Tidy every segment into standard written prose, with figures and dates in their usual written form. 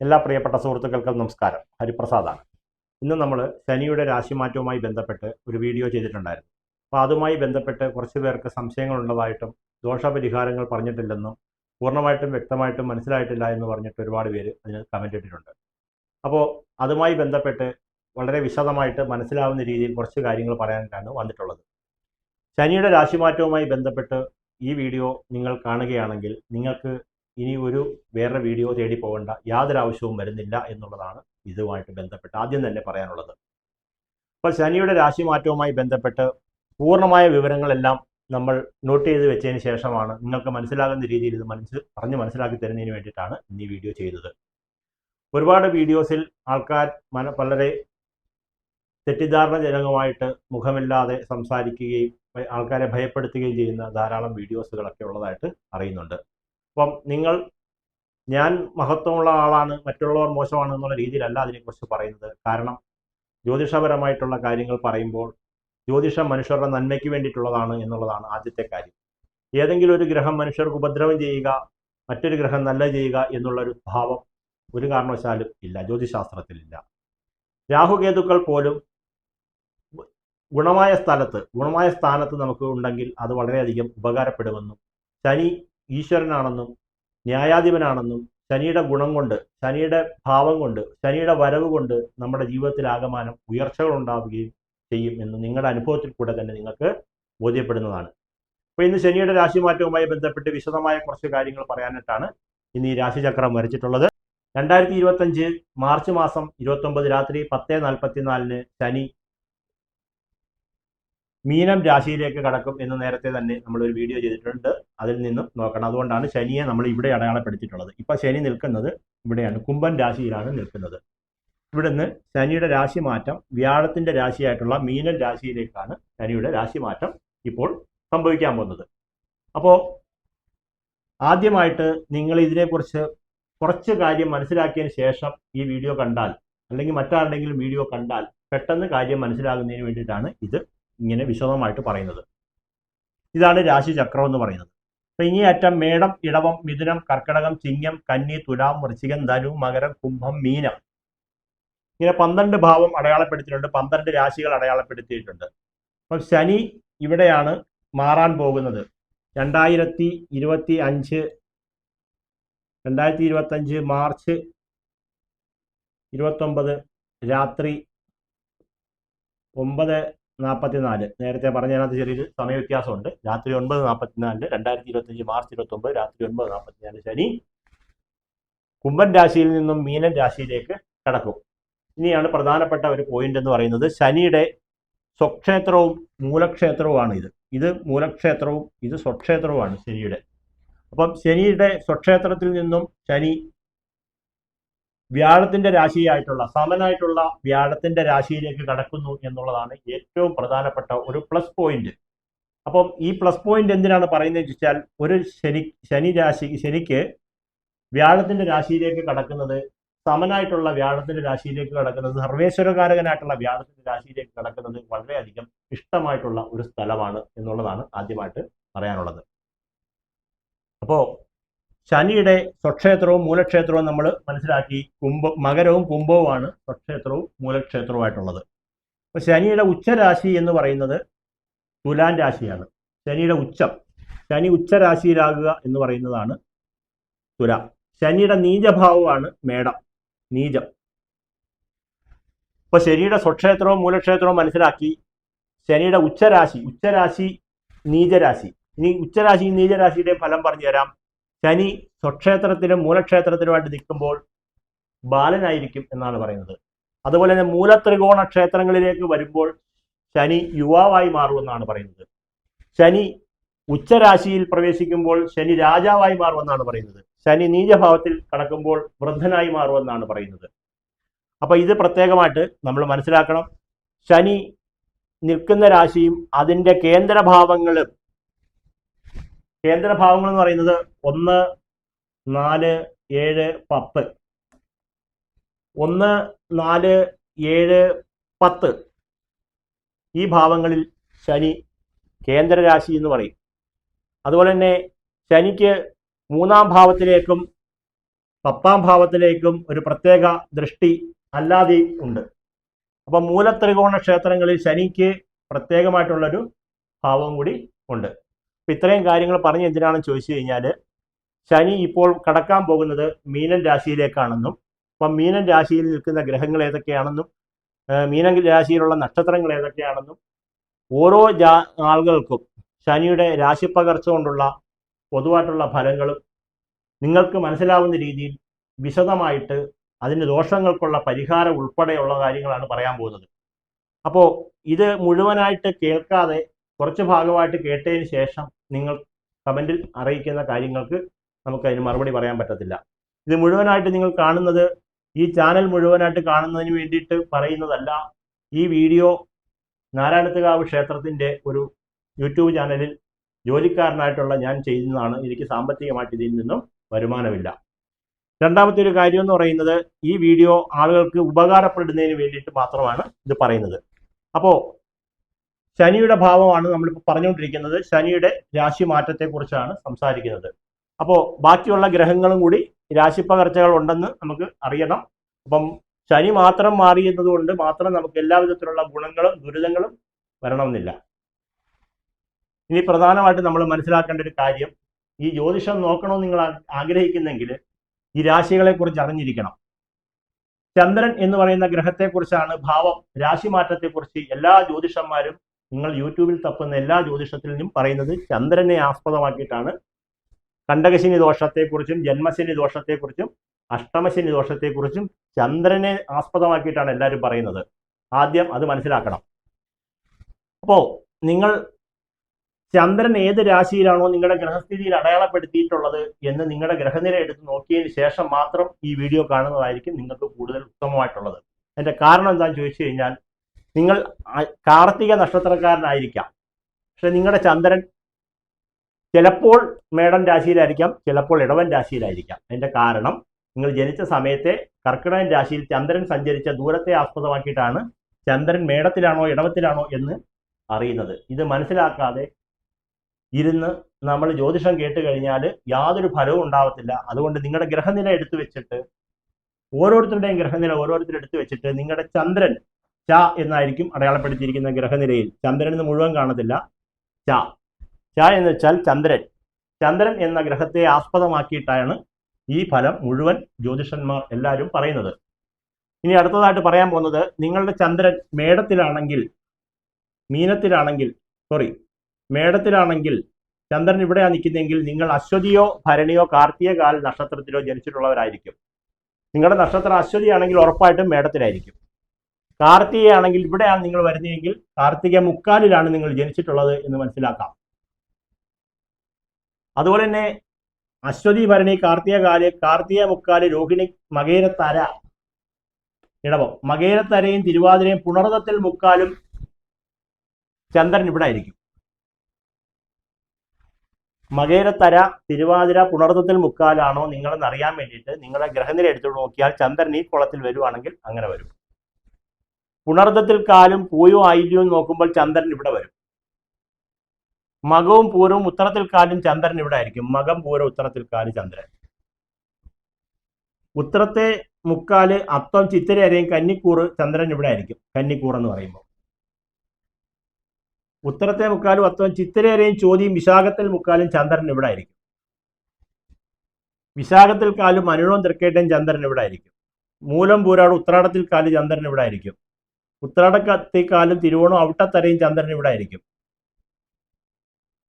എല്ലാ പ്രിയപ്പെട്ട സുഹൃത്തുക്കൾക്കും നമസ്കാരം. ഹരിപ്രസാദാണ്. ഇന്ന് നമ്മൾ ശനിയുടെ രാശിമാറ്റവുമായി ബന്ധപ്പെട്ട് ഒരു വീഡിയോ ചെയ്തിട്ടുണ്ടായിരുന്നു. അപ്പോൾ അതുമായി ബന്ധപ്പെട്ട് കുറച്ച് പേർക്ക് സംശയങ്ങളുള്ളതായിട്ടും ദോഷപരിഹാരങ്ങൾ പറഞ്ഞിട്ടില്ലെന്നും പൂർണ്ണമായിട്ടും വ്യക്തമായിട്ടും മനസ്സിലായിട്ടില്ല എന്ന് പറഞ്ഞിട്ട് ഒരുപാട് പേര് അതിന് കമൻ്റ് ഇട്ടിട്ടുണ്ട്. അപ്പോൾ അതുമായി ബന്ധപ്പെട്ട് വളരെ വിശദമായിട്ട് മനസ്സിലാവുന്ന രീതിയിൽ കുറച്ച് കാര്യങ്ങൾ പറയാനായിട്ടാണ് വന്നിട്ടുള്ളത്. ശനിയുടെ രാശിമാറ്റവുമായി ബന്ധപ്പെട്ട് ഈ വീഡിയോ നിങ്ങൾ കാണുകയാണെങ്കിൽ നിങ്ങൾക്ക് ഇനി വേറെ വീഡിയോ തേടി പോകേണ്ട യാതൊരു ആവശ്യവും വരുന്നില്ല എന്നുള്ളതാണ് ഇതുമായിട്ട് ബന്ധപ്പെട്ട് ആദ്യം തന്നെ പറയാനുള്ളത്. അപ്പോൾ ശനിയുടെ രാശിമാറ്റവുമായി ബന്ധപ്പെട്ട് പൂർണ്ണമായ വിവരങ്ങളെല്ലാം നമ്മൾ നോട്ട് ചെയ്ത് വെച്ചതിന് ശേഷമാണ് നിങ്ങൾക്ക് മനസ്സിലാകുന്ന രീതിയിൽ ഇത് പറഞ്ഞ് മനസ്സിലാക്കി തരുന്നതിന് വേണ്ടിയിട്ടാണ് ഈ വീഡിയോ ചെയ്തത്. ഒരുപാട് വീഡിയോസിൽ ആൾക്കാർ വളരെ തെറ്റിദ്ധാരണജനകമായിട്ട് മുഖമില്ലാതെ സംസാരിക്കുകയും ആൾക്കാരെ ഭയപ്പെടുത്തുകയും ചെയ്യുന്ന ധാരാളം വീഡിയോസുകളൊക്കെ ഉള്ളതായിട്ട് അറിയുന്നുണ്ട്. അപ്പം ഞാൻ മഹത്വമുള്ള ആളാണ്, മറ്റുള്ളവർ മോശമാണ് എന്നുള്ള രീതിയിലല്ല അതിനെക്കുറിച്ച് പറയുന്നത്. കാരണം ജ്യോതിഷപരമായിട്ടുള്ള കാര്യങ്ങൾ പറയുമ്പോൾ ജ്യോതിഷം മനുഷ്യരുടെ നന്മയ്ക്ക് വേണ്ടിയിട്ടുള്ളതാണ് എന്നുള്ളതാണ് ആദ്യത്തെ കാര്യം. ഏതെങ്കിലും ഒരു ഗ്രഹം മനുഷ്യർക്ക് ഉപദ്രവം ചെയ്യുക, മറ്റൊരു ഗ്രഹം നല്ല ചെയ്യുക എന്നുള്ളൊരു ഭാവം ഒരു കാരണവശാലും ഇല്ല, ജ്യോതിശാസ്ത്രത്തിലില്ല. രാഹുകേതുക്കൾ പോലും ഗുണമായ സ്ഥാനത്ത് നമുക്ക് ഉണ്ടെങ്കിൽ അത് വളരെയധികം ഉപകാരപ്പെടുമെന്നും ശനി ഈശ്വരനാണെന്നും ന്യായാധിപനാണെന്നും ശനിയുടെ ഗുണം കൊണ്ട്, ശനിയുടെ ഭാവം കൊണ്ട്, ശനിയുടെ വരവ് കൊണ്ട് നമ്മുടെ ജീവിതത്തിൽ ആകമാനം ഉയർച്ചകൾ ഉണ്ടാവുകയും ചെയ്യും എന്ന് നിങ്ങളുടെ അനുഭവത്തിൽ കൂടെ തന്നെ നിങ്ങൾക്ക് ബോധ്യപ്പെടുന്നതാണ്. അപ്പോൾ ഇന്ന് ശനിയുടെ രാശിമാറ്റവുമായി ബന്ധപ്പെട്ട് വിശദമായ കുറച്ച് കാര്യങ്ങൾ പറയാനായിട്ടാണ് ഇന്ന് ഈ രാശിചക്രം വരച്ചിട്ടുള്ളത്. 2025 മാർച്ച് മാസം 29 രാത്രി 10:44 ശനി മീനം രാശിയിലേക്ക് കടക്കും എന്ന് നേരത്തെ തന്നെ നമ്മളൊരു വീഡിയോ ചെയ്തിട്ടുണ്ട്. അതിൽ നിന്നും നോക്കണം. അതുകൊണ്ടാണ് ശനിയെ നമ്മൾ ഇവിടെ അടയാളപ്പെടുത്തിയിട്ടുള്ളത്. ഇപ്പം ശനി നിൽക്കുന്നത് ഇവിടെയാണ്, കുംഭൻ രാശിയിലാണ് നിൽക്കുന്നത്. ഇവിടുന്ന് ശനിയുടെ രാശി മാറ്റം വ്യാഴത്തിൻ്റെ രാശിയായിട്ടുള്ള മീനൻ രാശിയിലേക്കാണ് ശനിയുടെ രാശി മാറ്റം ഇപ്പോൾ സംഭവിക്കാൻ പോകുന്നത്. അപ്പോൾ ആദ്യമായിട്ട് നിങ്ങൾ ഇതിനെക്കുറിച്ച് കുറച്ച് കാര്യം മനസ്സിലാക്കിയതിന് ശേഷം ഈ വീഡിയോ കണ്ടാൽ, അല്ലെങ്കിൽ മറ്റാരുടെങ്കിലും വീഡിയോ കണ്ടാൽ പെട്ടെന്ന് കാര്യം മനസ്സിലാകുന്നതിന് വേണ്ടിയിട്ടാണ് ഇത് ഇങ്ങനെ വിശദമായിട്ട് പറയുന്നത്. ഇതാണ് രാശിചക്രം എന്ന് പറയുന്നത്. അപ്പൊ ഇനി അറ്റം മേടം, ഇടവം, മിഥുനം, കർക്കടകം, ചിങ്ങം, കന്നി, തുലാം, വൃശ്ചികം, ധനു, മകരം, കുംഭം, മീനം, ഇങ്ങനെ 12 ഭാവം അടയാളപ്പെടുത്തിയിട്ടുണ്ട്, 12 രാശികൾ അടയാളപ്പെടുത്തിയിട്ടുണ്ട്. അപ്പം ശനി ഇവിടെയാണ് മാറാൻ പോകുന്നത്. 2025 മാർച്ച് 29 രാത്രി 9:44. നേരത്തെ പറഞ്ഞതിനകത്ത് ചെറിയൊരു സമയ വ്യത്യാസമുണ്ട്. രാത്രി 9:44 2025 മാർച്ച് 29 രാത്രി 9:44 ശനി കുംഭൻ രാശിയിൽ നിന്നും മീനൻ രാശിയിലേക്ക് കടക്കും. ഇനിയാണ് പ്രധാനപ്പെട്ട ഒരു പോയിന്റ് എന്ന് പറയുന്നത്, ശനിയുടെ സ്വക്ഷേത്രവും മൂലക്ഷേത്രവുമാണ് ഇത് മൂലക്ഷേത്രവും ഇത് സ്വക്ഷേത്രവുമാണ് ശനിയുടെ. അപ്പം ശനിയുടെ സ്വക്ഷേത്രത്തിൽ നിന്നും ശനി വ്യാഴത്തിന്റെ രാശിയായിട്ടുള്ള സമനായിട്ടുള്ള വ്യാഴത്തിന്റെ രാശിയിലേക്ക് കടക്കുന്നു എന്നുള്ളതാണ് ഏറ്റവും പ്രധാനപ്പെട്ട ഒരു പ്ലസ് പോയിന്റ്. അപ്പം ഈ പ്ലസ് പോയിന്റ് എന്തിനാണ് പറയുന്നത് വെച്ചാൽ, ഒരു ശനിക്ക് വ്യാഴത്തിന്റെ രാശിയിലേക്ക് കടക്കുന്നത്, സമനായിട്ടുള്ള വ്യാഴത്തിന്റെ രാശിയിലേക്ക് കടക്കുന്നത്, സർവേശ്വരകാരകനായിട്ടുള്ള വ്യാഴത്തിന്റെ രാശിയിലേക്ക് കടക്കുന്നത് വളരെയധികം ഇഷ്ടമായിട്ടുള്ള ഒരു സ്ഥലമാണ് എന്നുള്ളതാണ് ആദ്യമായിട്ട് പറയാനുള്ളത്. അപ്പോൾ ശനിയുടെ സ്വക്ഷേത്രവും മൂലക്ഷേത്രവും നമ്മൾ മനസ്സിലാക്കി. മകരവും കുംഭവുമാണ് സ്വക്ഷേത്രവും മൂലക്ഷേത്രവുമായിട്ടുള്ളത്. അപ്പോൾ ശനിയുടെ ഉച്ചരാശി എന്ന് പറയുന്നത് തുലാൻ രാശിയാണ്. ശനി ഉച്ചരാശിയിലാകുക എന്ന് പറയുന്നതാണ് തുലാം. ശനിയുടെ നീചഭാവമാണ് മേടം, നീചം. അപ്പോൾ ശനിയുടെ സ്വക്ഷേത്രവും മൂലക്ഷേത്രവും മനസ്സിലാക്കി. ശനിയുടെ ഉച്ചരാശി നീചരാശി. ഇനി ഉച്ചരാശി നീചരാശിയുടെ ഫലം പറഞ്ഞു തരാം. ശനി സ്വക്ഷേത്രത്തിലും മൂലക്ഷേത്രത്തിലുമായിട്ട് നിൽക്കുമ്പോൾ ബാലനായിരിക്കും എന്നാണ് പറയുന്നത്. അതുപോലെ തന്നെ മൂലത്രികോണ ക്ഷേത്രങ്ങളിലേക്ക് വരുമ്പോൾ ശനി യുവാവായി മാറുമെന്നാണ് പറയുന്നത്. ശനി ഉച്ചരാശിയിൽ പ്രവേശിക്കുമ്പോൾ ശനി രാജാവായി മാറുമെന്നാണ് പറയുന്നത്. ശനി നീചഭാവത്തിൽ കടക്കുമ്പോൾ വൃദ്ധനായി മാറുമെന്നാണ് പറയുന്നത്. അപ്പൊ ഇത് പ്രത്യേകമായിട്ട് നമ്മൾ മനസ്സിലാക്കണം. ശനി നിൽക്കുന്ന രാശിയും അതിൻ്റെ കേന്ദ്രഭാവങ്ങളും, കേന്ദ്രഭാവങ്ങൾ എന്ന് പറയുന്നത് 1, 4, 7, 10. 1, 4, 7, 10 ഈ ഭാവങ്ങളിൽ ശനി കേന്ദ്രരാശി എന്ന് പറയും. അതുപോലെ തന്നെ ശനിക്ക് 3-ാം ഭാവത്തിലേക്കും 10ാം ഭാവത്തിലേക്കും ഒരു പ്രത്യേക ദൃഷ്ടി അല്ലാതെ ഉണ്ട്. അപ്പം മൂലത്രികോണ ക്ഷേത്രങ്ങളിൽ ശനിക്ക് പ്രത്യേകമായിട്ടുള്ളൊരു ഭാവം കൂടി ഉണ്ട്. അപ്പം ഇത്രയും കാര്യങ്ങൾ പറഞ്ഞ് എന്തിനാണെന്ന് ചോദിച്ചു കഴിഞ്ഞാൽ, ശനി ഇപ്പോൾ കടക്കാൻ പോകുന്നത് മീനൻ രാശിയിലേക്കാണെന്നും അപ്പം മീനൻ രാശിയിൽ നിൽക്കുന്ന ഗ്രഹങ്ങൾ ഏതൊക്കെയാണെന്നും മീനൻ രാശിയിലുള്ള നക്ഷത്രങ്ങൾ ഏതൊക്കെയാണെന്നും ഓരോ ആളുകൾക്കും ശനിയുടെ രാശിപ്പകർച്ച കൊണ്ടുള്ള പൊതുവായിട്ടുള്ള ഫലങ്ങളും നിങ്ങൾക്ക് മനസ്സിലാവുന്ന രീതിയിൽ വിശദമായിട്ട് അതിന് ദോഷങ്ങൾക്കുള്ള പരിഹാരം ഉൾപ്പെടെയുള്ള കാര്യങ്ങളാണ് പറയാൻ പോകുന്നത്. അപ്പോൾ ഇത് മുഴുവനായിട്ട് കേൾക്കാതെ കുറച്ച് ഭാഗമായിട്ട് കേട്ടതിന് ശേഷം നിങ്ങൾ കമൻറ്റിൽ അറിയിക്കുന്ന കാര്യങ്ങൾക്ക് നമുക്കതിന് മറുപടി പറയാൻ പറ്റത്തില്ല. ഇത് മുഴുവനായിട്ട് നിങ്ങൾ കാണുന്നത് ഈ ചാനൽ മുഴുവനായിട്ട് കാണുന്നതിന് വേണ്ടിയിട്ട് പറയുന്നതല്ല. ഈ വീഡിയോ നാരായണത്തുകാവ് ക്ഷേത്രത്തിൻ്റെ ഒരു യൂട്യൂബ് ചാനലിൽ ജോലിക്കാരനായിട്ടുള്ള ഞാൻ ചെയ്യുന്നതാണ്. എനിക്ക് സാമ്പത്തികമായിട്ട് ഇതിൽ നിന്നും വരുമാനമില്ല. രണ്ടാമത്തെ ഒരു കാര്യം എന്ന് പറയുന്നത്, ഈ വീഡിയോ ആളുകൾക്ക് ഉപകാരപ്പെടുന്നതിന് വേണ്ടിയിട്ട് മാത്രമാണ് ഇത് പറയുന്നത്. അപ്പോൾ ശനിയുടെ ഭാവമാണ് നമ്മളിപ്പോൾ പറഞ്ഞുകൊണ്ടിരിക്കുന്നത്. ശനിയുടെ രാശി മാറ്റത്തെക്കുറിച്ചാണ് സംസാരിക്കുന്നത്. അപ്പോൾ ബാക്കിയുള്ള ഗ്രഹങ്ങളും കൂടി രാശിപ്പകർച്ചകൾ ഉണ്ടെന്ന് നമുക്ക് അറിയണം. അപ്പം ശനി മാത്രം മാറിയത് കൊണ്ട് മാത്രം നമുക്ക് എല്ലാ വിധത്തിലുള്ള ഗുണങ്ങളും ദുരിതങ്ങളും വരണമെന്നില്ല. ഇനി പ്രധാനമായിട്ട് നമ്മൾ മനസ്സിലാക്കേണ്ട ഒരു കാര്യം, ഈ ജ്യോതിഷം നോക്കണമെന്ന് നിങ്ങൾ ആഗ്രഹിക്കുന്നെങ്കിൽ ഈ രാശികളെക്കുറിച്ച് അറിഞ്ഞിരിക്കണം. ചന്ദ്രൻ എന്ന് പറയുന്ന ഗ്രഹത്തെക്കുറിച്ചാണ് ഭാവം രാശി മാറ്റത്തെക്കുറിച്ച് എല്ലാ ജ്യോതിഷന്മാരും, നിങ്ങൾ യൂട്യൂബിൽ തപ്പുന്ന എല്ലാ ജ്യോതിഷത്തിൽ നിന്നും പറയുന്നത് ചന്ദ്രനെ ആസ്പദമാക്കിയിട്ടാണ്. കണ്ടകശനി ദോഷത്തെക്കുറിച്ചും ജന്മശനി ദോഷത്തെക്കുറിച്ചും അഷ്ടമശനി ദോഷത്തെക്കുറിച്ചും ചന്ദ്രനെ ആസ്പദമാക്കിയിട്ടാണ് എല്ലാവരും പറയുന്നത്. ആദ്യം അത് മനസ്സിലാക്കണം. അപ്പോൾ നിങ്ങൾ ചന്ദ്രൻ ഏത് രാശിയിലാണോ നിങ്ങളുടെ ഗ്രഹസ്ഥിതിയിൽ അടയാളപ്പെടുത്തിയിട്ടുള്ളത് എന്ന് നിങ്ങളുടെ ഗ്രഹനില എടുത്ത് നോക്കിയതിന് ശേഷം മാത്രം ഈ വീഡിയോ കാണുന്നതായിരിക്കും നിങ്ങൾക്ക് കൂടുതൽ ഉത്തമമായിട്ടുള്ളത്. അതിൻ്റെ കാരണം എന്താണെന്ന് ചോദിച്ചു കഴിഞ്ഞാൽ, നിങ്ങൾ കാർത്തിക നക്ഷത്രക്കാരനായിരിക്കാം, പക്ഷെ നിങ്ങളുടെ ചന്ദ്രൻ ചിലപ്പോൾ മേടൻ രാശിയിലായിരിക്കാം, ചിലപ്പോൾ ഇടവൻ രാശിയിലായിരിക്കാം. അതിൻ്റെ കാരണം നിങ്ങൾ ജനിച്ച സമയത്തെ കർക്കിടകൻ രാശിയിൽ ചന്ദ്രൻ സഞ്ചരിച്ച ദൂരത്തെ ആസ്പദമാക്കിയിട്ടാണ് ചന്ദ്രൻ മേടത്തിലാണോ ഇടവത്തിലാണോ എന്ന് അറിയുന്നത്. ഇത് മനസ്സിലാക്കാതെ ഇരുന്ന് നമ്മൾ ജ്യോതിഷം കേട്ട് കഴിഞ്ഞാൽ യാതൊരു ഫലവും ഉണ്ടാവത്തില്ല. അതുകൊണ്ട് നിങ്ങളുടെ ഗ്രഹനില എടുത്തു വെച്ചിട്ട്, ഓരോരുത്തരുടെയും ഗ്രഹനില ഓരോരുത്തരും എടുത്തു വെച്ചിട്ട്, നിങ്ങളുടെ ചന്ദ്രൻ ച എന്നായിരിക്കും അടയാളപ്പെടുത്തിയിരിക്കുന്ന ഗ്രഹനിലയിൽ. ചന്ദ്രൻ എന്ന് മുഴുവൻ കാണത്തില്ല, ച എന്ന് വെച്ചാൽ ചന്ദ്രൻ. ചന്ദ്രൻ എന്ന ഗ്രഹത്തെ ആസ്പദമാക്കിയിട്ടാണ് ഈ ഫലം മുഴുവൻ ജ്യോതിഷന്മാർ എല്ലാവരും പറയുന്നത്. ഇനി അടുത്തതായിട്ട് പറയാൻ പോകുന്നത്, നിങ്ങളുടെ ചന്ദ്രൻ മേടത്തിലാണെങ്കിൽ ചന്ദ്രൻ ഇവിടെയാണ് നിൽക്കുന്നതെങ്കിൽ നിങ്ങൾ അശ്വതിയോ ഭരണിയോ കാർത്തികകാൽ നക്ഷത്രത്തിലോ ജനിച്ചിട്ടുള്ളവരായിരിക്കും. നിങ്ങളുടെ നക്ഷത്രം അശ്വതി ആണെങ്കിൽ ഉറപ്പായിട്ടും മേടത്തിലായിരിക്കും. കാർത്തികയാണെങ്കിൽ ഇവിടെയാണ് നിങ്ങൾ വരുന്നതെങ്കിൽ കാർത്തിക മുക്കാലിലാണ് നിങ്ങൾ ജനിച്ചിട്ടുള്ളത് എന്ന് മനസ്സിലാക്കാം. അതുപോലെ തന്നെ അശ്വതി ഭരണി കാർത്തികകാല്, കാർത്തിക മുക്കാല് രോഹിണി മകേരത്തര ഇടവം, മകേരത്തരയും തിരുവാതിരയും പുണർതത്തിൽ മുക്കാലും ചന്ദ്രൻ ഇവിടെ ആയിരിക്കും. മകേരത്തര തിരുവാതിര പുണർതത്തിൽ മുക്കാലാണോ നിങ്ങളെന്ന് അറിയാൻ വേണ്ടിയിട്ട് നിങ്ങളുടെ ഗ്രഹനില എടുത്തോണ്ട് നോക്കിയാൽ ചന്ദ്രൻ ഈ കുളത്തിൽ വരുവാണെങ്കിൽ അങ്ങനെ വരും. പുണർതത്തിൽ കാലും പൂയവും ആയില്യവും നോക്കുമ്പോൾ ചന്ദ്രൻ ഇവിടെ വരും. മകവും പൂരവും ഉത്തരത്തിൽ കാലും ചന്ദ്രൻ ഇവിടെ ആയിരിക്കും. മകം പൂരം ഉത്തരത്തിൽ കാല് ചന്ദ്രൻ. ഉത്തരത്തെ മുക്കാല് അത്തം ചിത്തിര അരയും കന്നിക്കൂറ് ചന്ദ്രൻ ഇവിടെ ആയിരിക്കും. കന്നിക്കൂർ എന്ന് പറയുമ്പോൾ ഉത്തരത്തെ മുക്കാലും അത്തം ചിത്തിര അരയും ചോദ്യം വിശാഖത്തിൽ മുക്കാലും ചന്ദ്രൻ ഇവിടെ ആയിരിക്കും. വിശാഖത്തിൽ കാലും അനിഴവും തൃക്കേട്ടയും ചന്ദ്രൻ ഇവിടെ ആയിരിക്കും. മൂലം പൂരാട് ഉത്രാടത്തിൽ കാല് ചന്ദ്രൻ ഇവിടെ ആയിരിക്കും. ഉത്രാടക്കത്തിക്കാലും തിരുവോണവും അവിട്ടത്തരയും ചന്ദ്രൻ ഇവിടെ ആയിരിക്കും.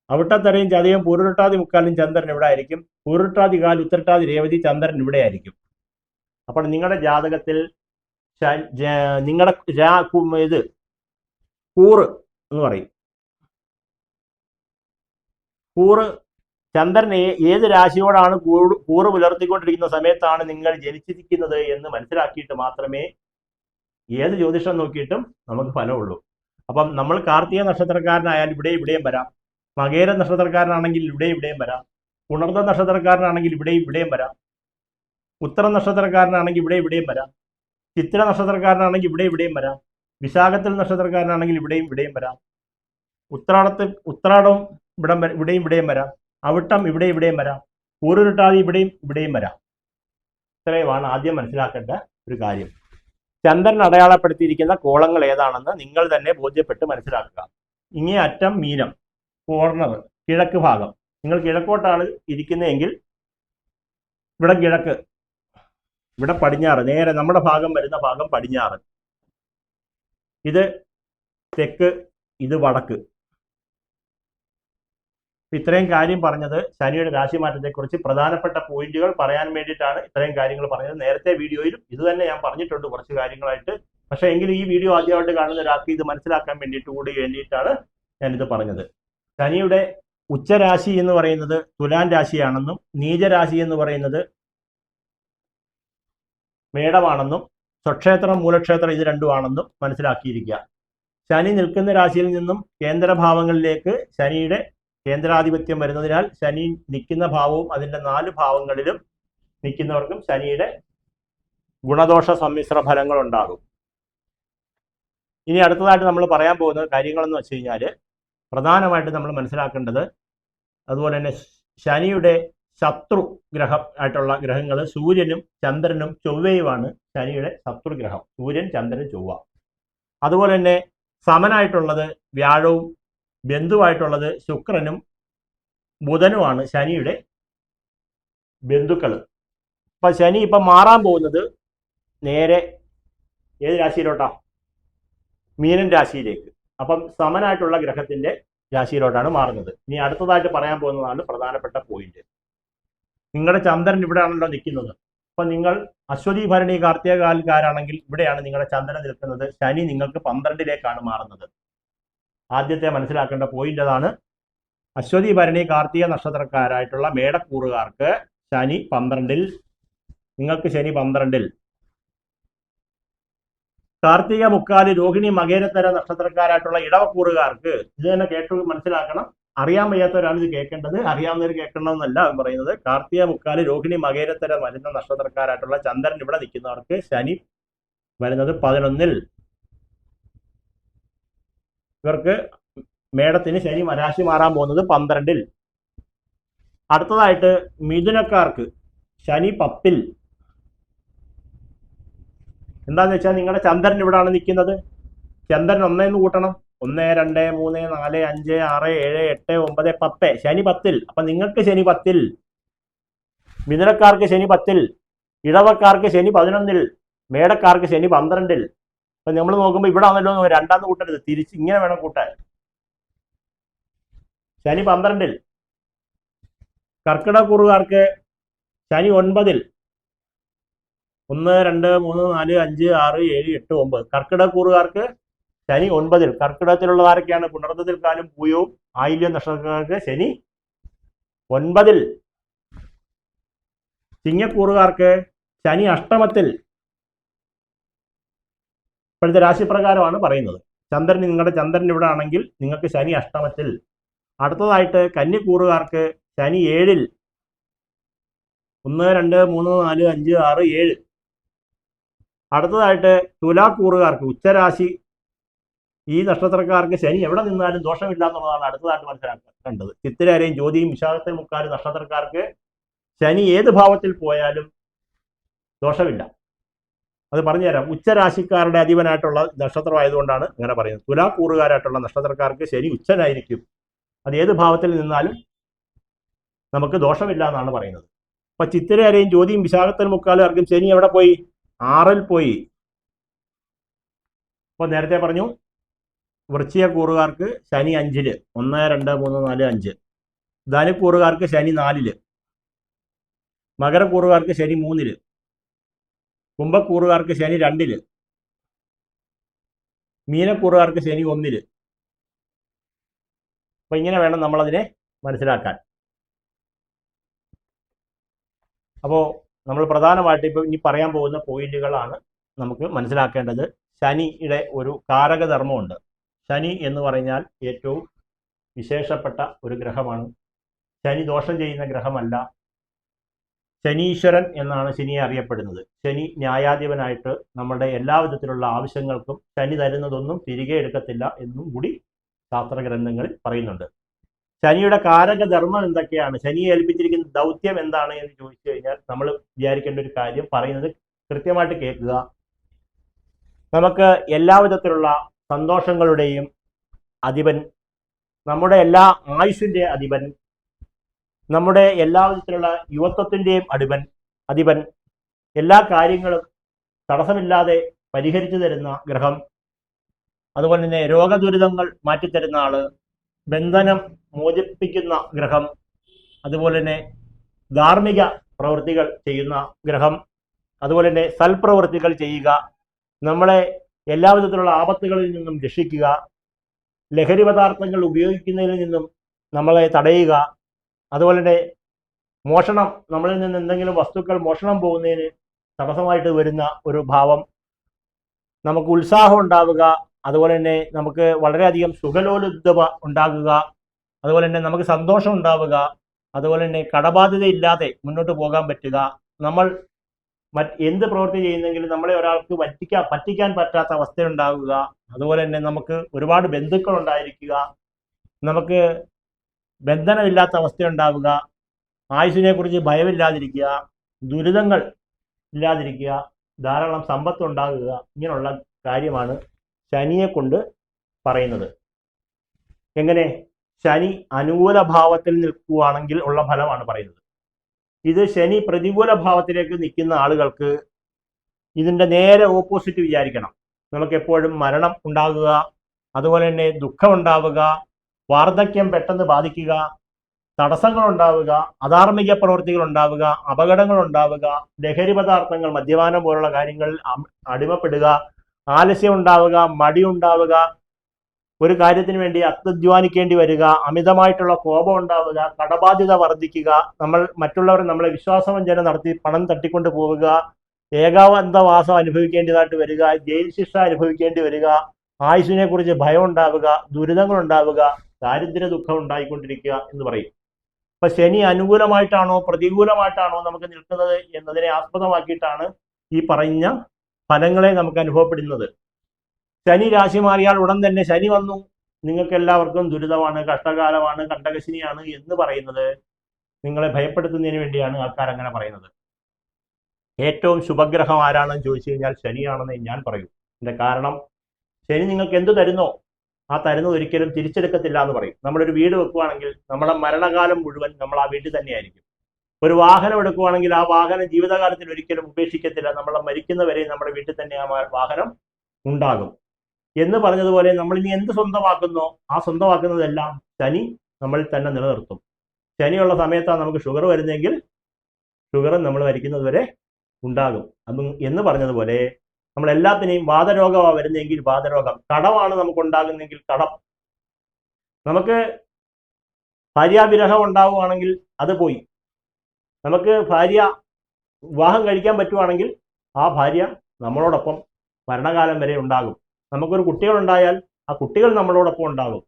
അവിട്ടത്തരയും ചതയും പൂരുരുട്ടാതി മുക്കാലും ചന്ദ്രൻ ഇവിടെ ആയിരിക്കും. പൂരുരുട്ടാതി കാൽ ഉത്തരട്ടാതി രേവതി ചന്ദ്രൻ ഇവിടെ ആയിരിക്കും. അപ്പോൾ നിങ്ങളുടെ ജാതകത്തിൽ നിങ്ങളുടെ ഇത് കൂറ് എന്ന് പറയും. കൂറ് ചന്ദ്രൻ ഏത് രാശിയോടാണ് കൂറ് പുലർത്തിക്കൊണ്ടിരിക്കുന്ന സമയത്താണ് നിങ്ങൾ ജനിച്ചിരിക്കുന്നത് എന്ന് മനസ്സിലാക്കിയിട്ട് മാത്രമേ ഏത് ജ്യോതിഷം നോക്കിയിട്ടും നമുക്ക് ഫലമുള്ളൂ. അപ്പം നമ്മൾ കാർത്തിക നക്ഷത്രക്കാരനായാൽ ഇവിടെയും വരാം. മകേര നക്ഷത്രക്കാരനാണെങ്കിൽ ഇവിടെയും വരാം. പുണർത നക്ഷത്രക്കാരനാണെങ്കിൽ ഇവിടെയും വരാം. ഉത്തര നക്ഷത്രക്കാരനാണെങ്കിൽ ഇവിടെയും വരാം. ചിത്തിര നക്ഷത്രക്കാരനാണെങ്കിൽ ഇവിടെയും വരാം. വിശാഖത്തിൽ നക്ഷത്രക്കാരനാണെങ്കിൽ ഇവിടെയും വരാം. ഉത്രാടം ഇവിടെയും വരാം. അവിട്ടം ഇവിടെയും വരാം. പൂരുരുട്ടാതി ഇവിടെയും വരാം. ഇത്രയുമാണ് ആദ്യം മനസ്സിലാക്കേണ്ട ഒരു കാര്യം. ചന്ദ്രൻ അടയാളപ്പെടുത്തിയിരിക്കുന്ന കോളങ്ങൾ ഏതാണെന്ന് നിങ്ങൾ തന്നെ ബോധ്യപ്പെട്ട് മനസ്സിലാക്കുക. ഇങ്ങേ അറ്റം മീനം, കോർണർ, കിഴക്ക് ഭാഗം. നിങ്ങൾ കിഴക്കോട്ടാണ് ഇരിക്കുന്നതെങ്കിൽ ഇവിടെ കിഴക്ക്, ഇവിടെ പടിഞ്ഞാറ്, നേരെ നമ്മുടെ ഭാഗം വരുന്ന ഭാഗം പടിഞ്ഞാറ്. ഇത് തെക്ക്, ഇത് വടക്ക്. ഇത്രയും കാര്യം പറഞ്ഞത് ശനിയുടെ രാശിമാറ്റത്തെക്കുറിച്ച് പ്രധാനപ്പെട്ട പോയിന്റുകൾ പറയാൻ വേണ്ടിയിട്ടാണ് ഇത്രയും കാര്യങ്ങൾ പറഞ്ഞത്. നേരത്തെ വീഡിയോയിലും ഇത് തന്നെ ഞാൻ പറഞ്ഞിട്ടുണ്ട് കുറച്ച് കാര്യങ്ങളായിട്ട്. പക്ഷേ എങ്കിലും ഈ വീഡിയോ ആദ്യമായിട്ട് കാണുന്ന ഒരാൾക്ക് ഇത് മനസ്സിലാക്കാൻ വേണ്ടിയിട്ടാണ് ഞാനിത് പറഞ്ഞത്. ശനിയുടെ ഉച്ചരാശി എന്ന് പറയുന്നത് തുലാം രാശിയാണെന്നും നീചരാശി എന്ന് പറയുന്നത് മേടമാണെന്നും സ്വക്ഷേത്രം മൂലക്ഷേത്രം ഇത് രണ്ടുമാണെന്നും മനസ്സിലാക്കിയിരിക്കുക. ശനി നിൽക്കുന്ന രാശിയിൽ നിന്നും കേന്ദ്രഭാവങ്ങളിലേക്ക് ശനിയുടെ കേന്ദ്രാധിപത്യം വരുന്നതിനാൽ ശനി നിൽക്കുന്ന ഭാവവും അതിൻ്റെ 4 ഭാവങ്ങളിലും നിൽക്കുന്നവർക്കും ശനിയുടെ ഗുണദോഷ സമ്മിശ്ര ഫലങ്ങൾ ഉണ്ടാകും. ഇനി അടുത്തതായിട്ട് നമ്മൾ പറയാൻ പോകുന്ന കാര്യങ്ങളെന്ന് വെച്ച് കഴിഞ്ഞാൽ പ്രധാനമായിട്ട് നമ്മൾ മനസ്സിലാക്കേണ്ടത്, അതുപോലെ തന്നെ ശനിയുടെ ശത്രു ഗ്രഹം ആയിട്ടുള്ള ഗ്രഹങ്ങൾ സൂര്യനും ചന്ദ്രനും ചൊവ്വയുമാണ് ശനിയുടെ ശത്രുഗ്രഹം. സൂര്യൻ, ചന്ദ്രൻ, ചൊവ്വ. അതുപോലെ തന്നെ സമനായിട്ടുള്ളത് വ്യാഴവും ബന്ധുവായിട്ടുള്ളത് ശുക്രനും ബുധനുമാണ് ശനിയുടെ ബന്ധുക്കൾ. അപ്പം ശനി ഇപ്പം മാറാൻ പോകുന്നത് നേരെ ഏത് രാശിയിലോട്ടാ? മീനൻ രാശിയിലേക്ക്. അപ്പം സമനായിട്ടുള്ള ഗ്രഹത്തിന്റെ രാശിയിലോട്ടാണ് മാറുന്നത്. ഇനി അടുത്തതായിട്ട് പറയാൻ പോകുന്നതാണ് പ്രധാനപ്പെട്ട പോയിന്റ്. നിങ്ങളുടെ ചന്ദ്രൻ ഇവിടെയാണല്ലോ നിൽക്കുന്നത്. അപ്പം നിങ്ങൾ അശ്വതി ഭരണി കാർത്തികകാൽക്കാരാണെങ്കിൽ ഇവിടെയാണ് നിങ്ങളുടെ ചന്ദ്രൻ നിൽക്കുന്നത്. ശനി നിങ്ങൾക്ക് 12ലേക്കാണ് മാറുന്നത്. ആദ്യത്തെ മനസ്സിലാക്കേണ്ട പോയിന്റ് അതാണ്. അശ്വതി ഭരണി കാർത്തിക നക്ഷത്രക്കാരായിട്ടുള്ള മേടക്കൂറുകാർക്ക് ശനി 12-ൽ, നിങ്ങൾക്ക് ശനി 12-ൽ. കാർത്തിക മുക്കാല് രോഹിണി മകേരത്തര നക്ഷത്രക്കാരായിട്ടുള്ള ഇടവക്കൂറുകാർക്ക് ഇത് തന്നെ കേട്ട് മനസ്സിലാക്കണം. അറിയാൻ വയ്യാത്തവരാണ് ഇത് കേൾക്കേണ്ടത്, അറിയാവുന്നവർ കേൾക്കണമെന്നല്ല പറയുന്നത്. കാർത്തിക മുക്കാല് രോഹിണി മകേരത്തര വരുന്ന നക്ഷത്രക്കാരായിട്ടുള്ള ചന്ദ്രൻ ഇവിടെ നിൽക്കുന്നവർക്ക് ശനി വരുന്നത് 11-ൽ. ഇവർക്ക് മേടത്തിന് ശനി രാശി മാറാൻ പോകുന്നത് 12-ൽ. അടുത്തതായിട്ട് മിഥുനക്കാർക്ക് ശനി 10-ൽ. എന്താന്ന് വെച്ചാൽ നിങ്ങളുടെ ചന്ദ്രൻ ഇവിടാണ് നിൽക്കുന്നത്. ചന്ദ്രൻ 1 എന്ന് കൂട്ടണം. 1, 2, 3, 4, 5, 6, 7, 8, 9, 10. ശനി 10-ൽ. അപ്പൊ നിങ്ങൾക്ക് ശനി 10-ൽ, മിഥുനക്കാർക്ക് ശനി 10-ൽ, ഇടവക്കാർക്ക് ശനി 11-ൽ, മേടക്കാർക്ക് ശനി 12-ൽ. അപ്പൊ നമ്മൾ നോക്കുമ്പോൾ ഇവിടെ ആണല്ലോ 2 കൂട്ടരുത്, തിരിച്ച് ഇങ്ങനെ വേണം കൂട്ടാൻ. ശനി 12-ൽ. കർക്കിടകൂറുകാർക്ക് ശനി 9-ൽ. 1, 2, 3, 4, 5, 6, 7, 8, 9. കർക്കിടകൂറുകാർക്ക് ശനി 9-ൽ. കർക്കിടകത്തിലുള്ള ആരൊക്കെയാണ്? പുണർന്നതിൽ കാലും പൂയവും ആയില്യം നക്ഷത്രക്കാർക്ക് ശനി 9-ൽ. ചിങ്ങക്കൂറുകാർക്ക് ശനി അഷ്ടമത്തിൽ. ഇപ്പോഴത്തെ രാശിപ്രകാരമാണ് പറയുന്നത്. ചന്ദ്രൻ, നിങ്ങളുടെ ചന്ദ്രൻ ഇവിടെ ആണെങ്കിൽ നിങ്ങൾക്ക് ശനി അഷ്ടമത്തിൽ. അടുത്തതായിട്ട് കന്നിക്കൂറുകാർക്ക് ശനി 7-ൽ. 1, 2, 3, 4, 5, 6, 7. അടുത്തതായിട്ട് തുലാക്കൂറുകാർക്ക് ഉച്ചരാശി ഈ നക്ഷത്രക്കാർക്ക് ശനി എവിടെ നിന്നാലും ദോഷമില്ല എന്നുള്ളതാണ് അടുത്തതായിട്ട് മനസ്സിലാക്കേണ്ടത്. ചിത്തിരയും ജ്യോതിയും വിശാഖത്തിൽ മുക്കാലും നക്ഷത്രക്കാർക്ക് ശനി ഏത് ഭാവത്തിൽ പോയാലും ദോഷമില്ല. അത് പറഞ്ഞുതരാം. ഉച്ചരാശിക്കാരുടെ അധിപനായിട്ടുള്ള നക്ഷത്രമായതുകൊണ്ടാണ് അങ്ങനെ പറയുന്നത്. തുലാക്കൂറുകാരായിട്ടുള്ള നക്ഷത്രക്കാർക്ക് ശനി ഉച്ചനായിരിക്കും. അത് ഏത് ഭാവത്തിൽ നിന്നാലും നമുക്ക് ദോഷമില്ല എന്നാണ് പറയുന്നത്. അപ്പൊ ചിത്തിരയും ജ്യോതിയും വിശാഖത്തിൽ മുക്കാലുകാർക്കും ശനി എവിടെ പോയി? 6-ൽ പോയി. അപ്പൊ നേരത്തെ പറഞ്ഞു വൃശ്ചികക്കൂറുകാർക്ക് ശനി 5-ൽ. 1, 2, 3, 4, 5. ധനുക്കൂറുകാർക്ക് ശനി 4-ൽ. മകരക്കൂറുകാർക്ക് ശനി 3-ൽ. കുംഭക്കൂറുകാർക്ക് ശനി 2-ൽ. മീനക്കൂറുകാർക്ക് ശനി 1-ൽ. അപ്പൊ ഇങ്ങനെ വേണം നമ്മളതിനെ മനസ്സിലാക്കാൻ. അപ്പോൾ നമ്മൾ പ്രധാനമായിട്ട് ഇപ്പൊ ഇനി പറയാൻ പോകുന്ന പോയിന്റുകളാണ് നമുക്ക് മനസ്സിലാക്കേണ്ടത്. ശനിയുടെ ഒരു കാരകധർമ്മമുണ്ട്. ശനി എന്ന് പറഞ്ഞാൽ ഏറ്റവും വിശേഷപ്പെട്ട ഒരു ഗ്രഹമാണ്. ശനി ദോഷം ചെയ്യുന്ന ഗ്രഹമല്ല. ശനീശ്വരൻ എന്നാണ് ശനിയെ അറിയപ്പെടുന്നത്. ശനി ന്യായാധിപനായിട്ട് നമ്മുടെ എല്ലാ വിധത്തിലുള്ള ആവശ്യങ്ങൾക്കും ശനി തരുന്നതൊന്നും തിരികെ എടുക്കത്തില്ല എന്നും കൂടി ശാസ്ത്രഗ്രന്ഥങ്ങളിൽ പറയുന്നുണ്ട്. ശനിയുടെ കാരകധർമ്മം എന്തൊക്കെയാണ്, ശനിയെ ഏൽപ്പിച്ചിരിക്കുന്ന ദൗത്യം എന്താണ് എന്ന് ചോദിച്ചു കഴിഞ്ഞാൽ നമ്മൾ വിചാരിക്കേണ്ട ഒരു കാര്യം, പറയുന്നത് കൃത്യമായിട്ട് കേൾക്കുക. നമുക്ക് എല്ലാവിധത്തിലുള്ള സന്തോഷങ്ങളുടെയും അധിപൻ, നമ്മുടെ എല്ലാ ആയുഷിന്റെ അധിപൻ, നമ്മുടെ എല്ലാവിധത്തിലുള്ള യുവത്വത്തിന്റെയും അധിപൻ, എല്ലാ കാര്യങ്ങളും തടസ്സമില്ലാതെ പരിഹരിച്ചു തരുന്ന ഗ്രഹം, അതുപോലെ തന്നെ രോഗദുരിതങ്ങൾ മാറ്റിത്തരുന്ന ആള്, ബന്ധനം മോചിപ്പിക്കുന്ന ഗ്രഹം, അതുപോലെ തന്നെ ധാർമ്മിക പ്രവൃത്തികൾ ചെയ്യുന്ന ഗ്രഹം, അതുപോലെ തന്നെ സൽപ്രവൃത്തികൾ ചെയ്യുക, നമ്മളെ എല്ലാവിധത്തിലുള്ള ആപത്തുകളിൽ നിന്നും രക്ഷിക്കുക, ലഹരി പദാർത്ഥങ്ങൾ ഉപയോഗിക്കുന്നതിൽ നിന്നും നമ്മളെ തടയുക, അതുപോലെ തന്നെ മോഷണം, നമ്മളിൽ നിന്ന് എന്തെങ്കിലും വസ്തുക്കൾ മോഷണം പോകുന്നതിന് തടസ്സമായിട്ട് വരുന്ന ഒരു ഭാവം, നമുക്ക് ഉത്സാഹം ഉണ്ടാവുക, അതുപോലെ തന്നെ നമുക്ക് വളരെയധികം സുഖലോലുബ്ധത ഉണ്ടാകുക, അതുപോലെ തന്നെ നമുക്ക് സന്തോഷം ഉണ്ടാവുക, അതുപോലെ തന്നെ കടബാധ്യതയില്ലാതെ മുന്നോട്ട് പോകാൻ പറ്റുക, നമ്മൾ എന്ത് പ്രവൃത്തി ചെയ്യുന്നെങ്കിലും നമ്മളെ ഒരാൾക്ക് പറ്റിക്കാൻ പറ്റാത്ത അവസ്ഥ ഉണ്ടാകുക, അതുപോലെ തന്നെ നമുക്ക് ഒരുപാട് ബന്ധുക്കൾ ഉണ്ടായിരിക്കുക, നമുക്ക് ബന്ധനമില്ലാത്ത അവസ്ഥ ഉണ്ടാവുക, ആയുസ്സിനെ കുറിച്ച് ഭയമില്ലാതിരിക്കുക, ദുരിതങ്ങൾ ഇല്ലാതിരിക്കുക, ധാരാളം സമ്പത്ത് ഉണ്ടാകുക, ഇങ്ങനെയുള്ള കാര്യമാണ് ശനിയെ കൊണ്ട് പറയുന്നത്. എങ്ങനെ? ശനി അനുകൂല ഭാവത്തിൽ നിൽക്കുകയാണെങ്കിൽ ഉള്ള ഫലമാണ് പറയുന്നത്. ഇത് ശനി പ്രതികൂല ഭാവത്തിലേക്ക് നിൽക്കുന്ന ആളുകൾക്ക് ഇതിന്റെ നേരെ ഓപ്പോസിറ്റ് വിചാരിക്കണം. നമുക്ക് എപ്പോഴും മരണം ഉണ്ടാകുക, അതുപോലെ തന്നെ ദുഃഖം ഉണ്ടാവുക, വാർദ്ധക്യം പെട്ടെന്ന് ബാധിക്കുക, തടസ്സങ്ങൾ ഉണ്ടാവുക, അധാർമിക പ്രവൃത്തികൾ ഉണ്ടാവുക, അപകടങ്ങൾ ഉണ്ടാവുക, ലഹരി പദാർത്ഥങ്ങൾ, മദ്യപാനം പോലുള്ള കാര്യങ്ങളിൽ അടിമപ്പെടുക, ആലസ്യം ഉണ്ടാവുക, മടി ഉണ്ടാവുക, ഒരു കാര്യത്തിന് വേണ്ടി അത്യധ്വാനിക്കേണ്ടി വരിക, അമിതമായിട്ടുള്ള കോപം ഉണ്ടാവുക, കടബാധ്യത വർദ്ധിക്കുക, മറ്റുള്ളവർ നമ്മളെ വിശ്വാസവഞ്ചന നടത്തി പണം തട്ടിക്കൊണ്ട് പോവുക, ഏകാന്തവാസം അനുഭവിക്കേണ്ടതായിട്ട് വരിക, ജയിൽ ശിക്ഷ അനുഭവിക്കേണ്ടി വരിക, ആയുസ്സിനെ കുറിച്ച് ഭയം ഉണ്ടാവുക, ദുരിതങ്ങൾ ഉണ്ടാവുക, ദാരിദ്ര്യ ദുഃഖം ഉണ്ടായിക്കൊണ്ടിരിക്കുക എന്ന് പറയും. അപ്പൊ ശനി അനുകൂലമായിട്ടാണോ പ്രതികൂലമായിട്ടാണോ നമുക്ക് നിൽക്കുന്നത് എന്നതിനെ ആസ്പദമാക്കിയിട്ടാണ് ഈ പറഞ്ഞ ഫലങ്ങളെ നമുക്ക് അനുഭവപ്പെടുന്നത്. ശനി രാശി മാറിയാൽ ഉടൻ തന്നെ ശനി വന്നു, നിങ്ങൾക്ക് എല്ലാവർക്കും ദുരിതമാണ്, കഷ്ടകാലമാണ്, കണ്ടകശനിയാണ് എന്ന് പറയുന്നത് നിങ്ങളെ ഭയപ്പെടുത്തുന്നതിന് വേണ്ടിയാണ് ആൾക്കാർ അങ്ങനെ പറയുന്നത്. ഏറ്റവും ശുഭഗ്രഹം ആരാണെന്ന് ചോദിച്ചു കഴിഞ്ഞാൽ ശനിയാണെന്ന് ഞാൻ പറയും. ഇതിന്റെ കാരണം, ശനി നിങ്ങൾക്ക് എന്ത് തരുന്നോ ആ തരുന്നത് ഒരിക്കലും തിരിച്ചെടുക്കത്തില്ല എന്ന് പറയും. നമ്മളൊരു വീട് വെക്കുകയാണെങ്കിൽ നമ്മുടെ മരണകാലം മുഴുവൻ നമ്മൾ ആ വീട്ടിൽ തന്നെയായിരിക്കും. ഒരു വാഹനം എടുക്കുകയാണെങ്കിൽ ആ വാഹനം ജീവിതകാലത്തിൽ ഒരിക്കലും ഉപേക്ഷിക്കത്തില്ല, നമ്മളെ മരിക്കുന്നവരെ നമ്മുടെ വീട്ടിൽ തന്നെ ആ വാഹനം ഉണ്ടാകും എന്ന് പറഞ്ഞതുപോലെ നമ്മൾ ഇനി എന്ത് സ്വന്തമാക്കുന്നോ ആ സ്വന്തമാക്കുന്നതെല്ലാം ശനി നമ്മളിൽ തന്നെ നിലനിർത്തും. ശനിയുള്ള സമയത്താണ് നമുക്ക് ഷുഗർ വരുന്നതെങ്കിൽ ഷുഗർ നമ്മൾ മരിക്കുന്നത് വരെ ഉണ്ടാകും എന്ന് പറഞ്ഞതുപോലെ നമ്മൾ എല്ലാത്തിനെയും വാതരോഗമാണ് വരുന്നതെങ്കിൽ വാതരോഗം, കടമാണ് നമുക്ക് ഉണ്ടാകുന്നെങ്കിൽ കടം, നമുക്ക് ഭാര്യാവിരഹം ഉണ്ടാവുകയാണെങ്കിൽ അത് പോയി, നമുക്ക് ഭാര്യ വിവാഹം കഴിക്കാൻ പറ്റുവാണെങ്കിൽ ആ ഭാര്യ നമ്മളോടൊപ്പം മരണകാലം വരെ ഉണ്ടാകും. നമുക്കൊരു കുട്ടികളുണ്ടായാൽ ആ കുട്ടികൾ നമ്മളോടൊപ്പം ഉണ്ടാകും.